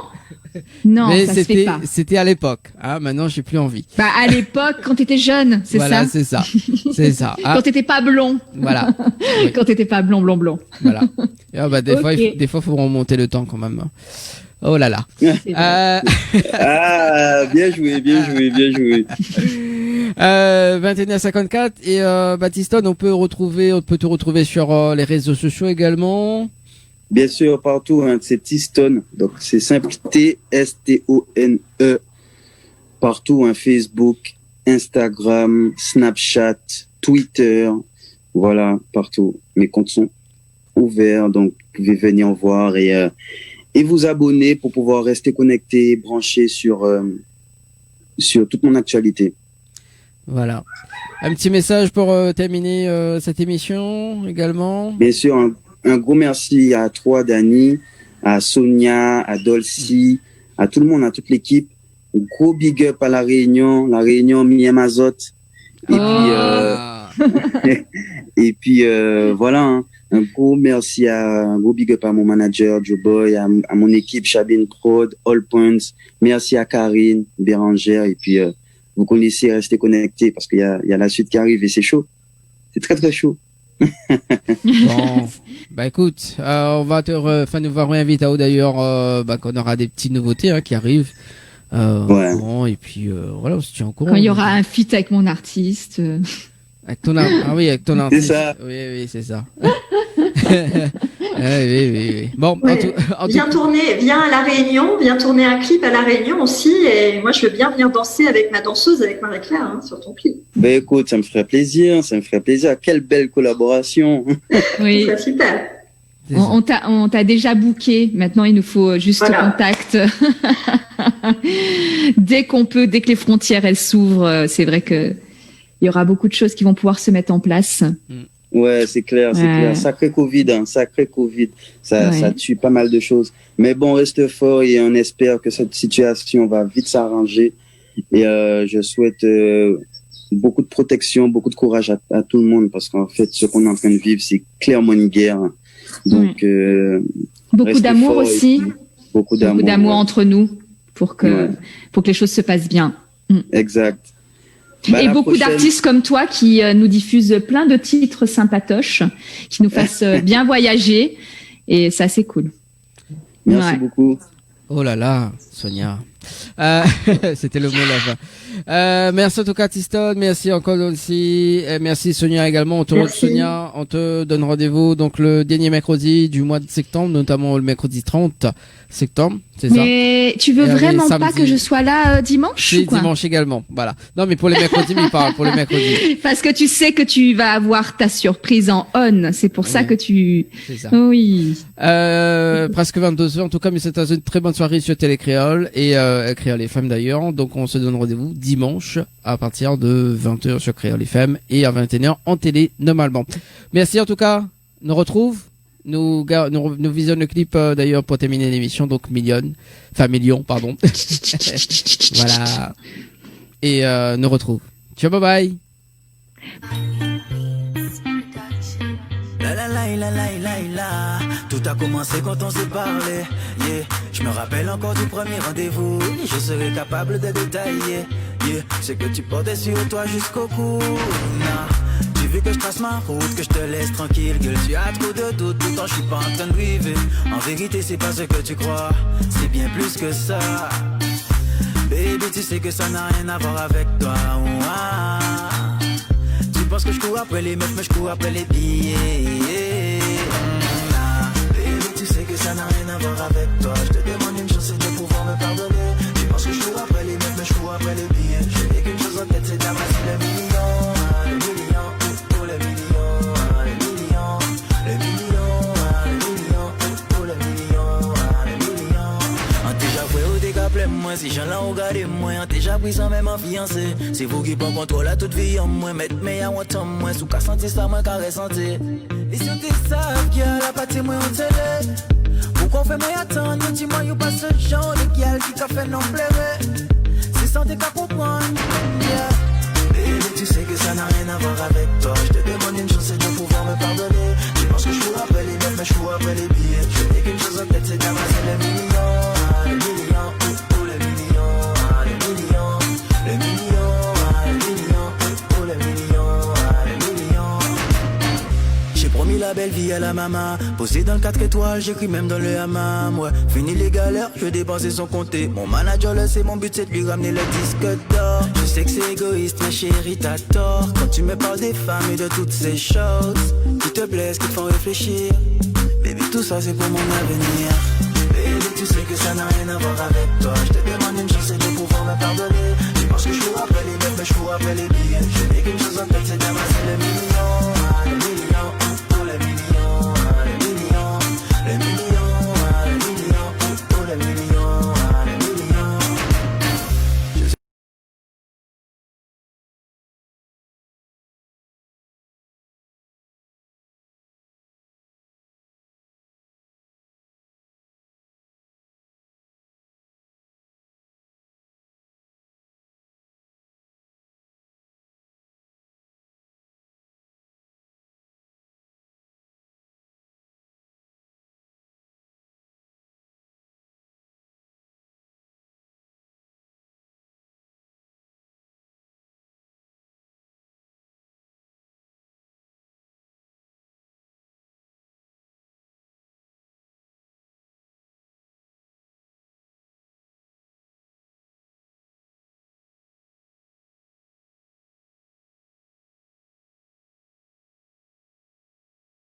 Non, mais ça se fait pas. C'était à l'époque, hein, maintenant j'ai plus envie. Bah, à l'époque, quand t'étais jeune, c'est voilà, ça? c'est ça. C'est ça. Quand t'étais pas blond. Voilà. Oui. Quand t'étais pas blond. Voilà. Et, bah, des Okay. fois, faut remonter le temps quand même. Oh là là. C'est vrai. Ah, bien joué, bien joué, bien joué. 21h54 et Baptiston, on peut te retrouver sur les réseaux sociaux également. Bien sûr, partout, hein, c'est T-Stone. Donc, c'est simple, T-S-T-O-N-E. Partout, hein, Facebook, Instagram, Snapchat, Twitter. Voilà, partout. Mes comptes sont ouverts, donc vous pouvez venir voir et vous abonner pour pouvoir rester connecté, branché sur toute mon actualité. Voilà. Un petit message pour terminer cette émission également. Bien sûr, un gros merci à toi, Dani, à Sonia, à Dolcy, à tout le monde, à toute l'équipe. Gros big up à La Réunion Miem Azote. Et puis, voilà, hein, un gros merci un gros big up à mon manager, Joe Boy, à mon équipe, Chabin Prod, All Points. Merci à Karine, Bérangère, et puis, vous connaissez, restez connectés parce qu'il y a la suite qui arrive et c'est chaud. C'est très, très chaud. Bon, bah écoute, on va nous va réinviter d'ailleurs, qu'on aura des petites nouveautés hein, qui arrivent. Ouais. Bon, et puis voilà, on se tient au courant. Quand il y aura un feat avec mon artiste. Avec ton avec ton artiste. C'est ça. Oui, c'est ça. oui. Bon, Ouais. Viens à La Réunion, viens tourner un clip à La Réunion aussi. Et moi, je veux bien venir danser avec ma danseuse, avec Marie-Claire, hein, sur ton clip. Ben écoute, ça me ferait plaisir. Quelle belle collaboration. Oui. C'est super. C'est ça. On t'a déjà booké. Maintenant, il nous faut juste Voilà. contact. Dès que les frontières elles s'ouvrent, c'est vrai que il y aura beaucoup de choses qui vont pouvoir se mettre en place. Ouais, c'est clair. Sacré Covid, hein, sacré Covid. Ça tue pas mal de choses. Mais bon, reste fort et on espère que cette situation va vite s'arranger. Et je souhaite beaucoup de protection, beaucoup de courage à tout le monde parce qu'en fait, ce qu'on est en train de vivre, c'est clairement une guerre. Donc, Beaucoup restez d'amour forts et aussi. puis Beaucoup d'amour. Beaucoup d'amour entre nous pour que les choses se passent bien. Exact. Et beaucoup d'artistes comme toi qui nous diffusent plein de titres sympatoches, qui nous fassent bien voyager. Et ça, c'est cool. Merci beaucoup. Oh là là, Sonia. C'était le mot de la fin. Merci en tout cas, Tiston. Merci encore aussi. Merci Sonia également. Sonia, on te donne rendez-vous donc le dernier mercredi du mois de septembre, notamment le mercredi 30 septembre. C'est ça. Mais tu veux vraiment pas que je sois là dimanche ou quoi? Dimanche également. Voilà. Non, mais pour les mercredis, il parle pour les mercredis. Parce que tu sais que tu vas avoir ta surprise en on. C'est pour ça que tu. C'est ça. Oui. Presque 22h. En tout cas, mais c'était une très bonne soirée sur Télécréole et Créole FM d'ailleurs. Donc, on se donne rendez-vous dimanche à partir de 20h sur Créole FM et à 21h en télé normalement. Merci en tout cas. Nous retrouve. Nous visionnons le clip d'ailleurs pour terminer l'émission, donc million, pardon. Voilà. Et nous retrouve. Ciao, bye bye. La. Tout a commencé quand on s'est parlé. Yeah. Je me rappelle encore du premier rendez-vous. Je serai capable de détailler. Yeah. C'est que tu portais sur toi jusqu'au cou. Tu veux que je trace ma route, que je te laisse tranquille, que tu as trop de doutes, pourtant je suis pas en train de briver. En vérité c'est pas ce que tu crois, c'est bien plus que ça. Baby tu sais que ça n'a rien à voir avec toi. Tu penses que je cours après les meufs mais je cours après les billets. Baby tu sais que ça n'a rien à voir avec toi. Je te demande une chose, c'est de pouvoir me pardonner. Tu penses que je cours après les meufs mais je cours après les billets. Je n'ai qu'une chose en tête, c'est d'amasser le million. Moi, si j'en ai regardé, moi, on déjà pris sans même en fiancé. C'est vous qui prend contrôle à toute vie en moi. Mettre mes à moi, tant moi, sous qu'à sentir ça, moi, qu'à ressentir. Et si on te savent qu'il y a la partie, moi, on télé. Pourquoi on fait moi attendre? Dis-moi, y'a pas ce genre de gueule qui t'a fait non pleurer. C'est sans t'es qu'à comprendre. Baby, tu sais que ça n'a rien à voir avec toi. Je te demande une chose, c'est de pouvoir me pardonner. Tu penses que je cours après les meufs, mais je cours après les billets. Je n'ai qu'une chose en tête, c'est d'amasser le million. belle vie à la maman. Posé dans le 4 étoiles, j'écris même dans le hammam. Ouais, fini les galères, je dépenser sans compter. Mon manager le sait, mon but c'est de lui ramener le disque d'or. Je sais que c'est égoïste, mais chérie, t'as tort. Quand tu me parles des femmes et de toutes ces choses qui te plaisent, qui te font réfléchir. Baby, tout ça c'est pour mon avenir. Baby, tu sais que ça n'a rien à voir avec toi. Je te demande une chance et de pouvoir me pardonner. Tu penses que je cours après les meufs, mais je cours après les billets. Je n'ai qu'une chose en tête, c'est d'amasser le million.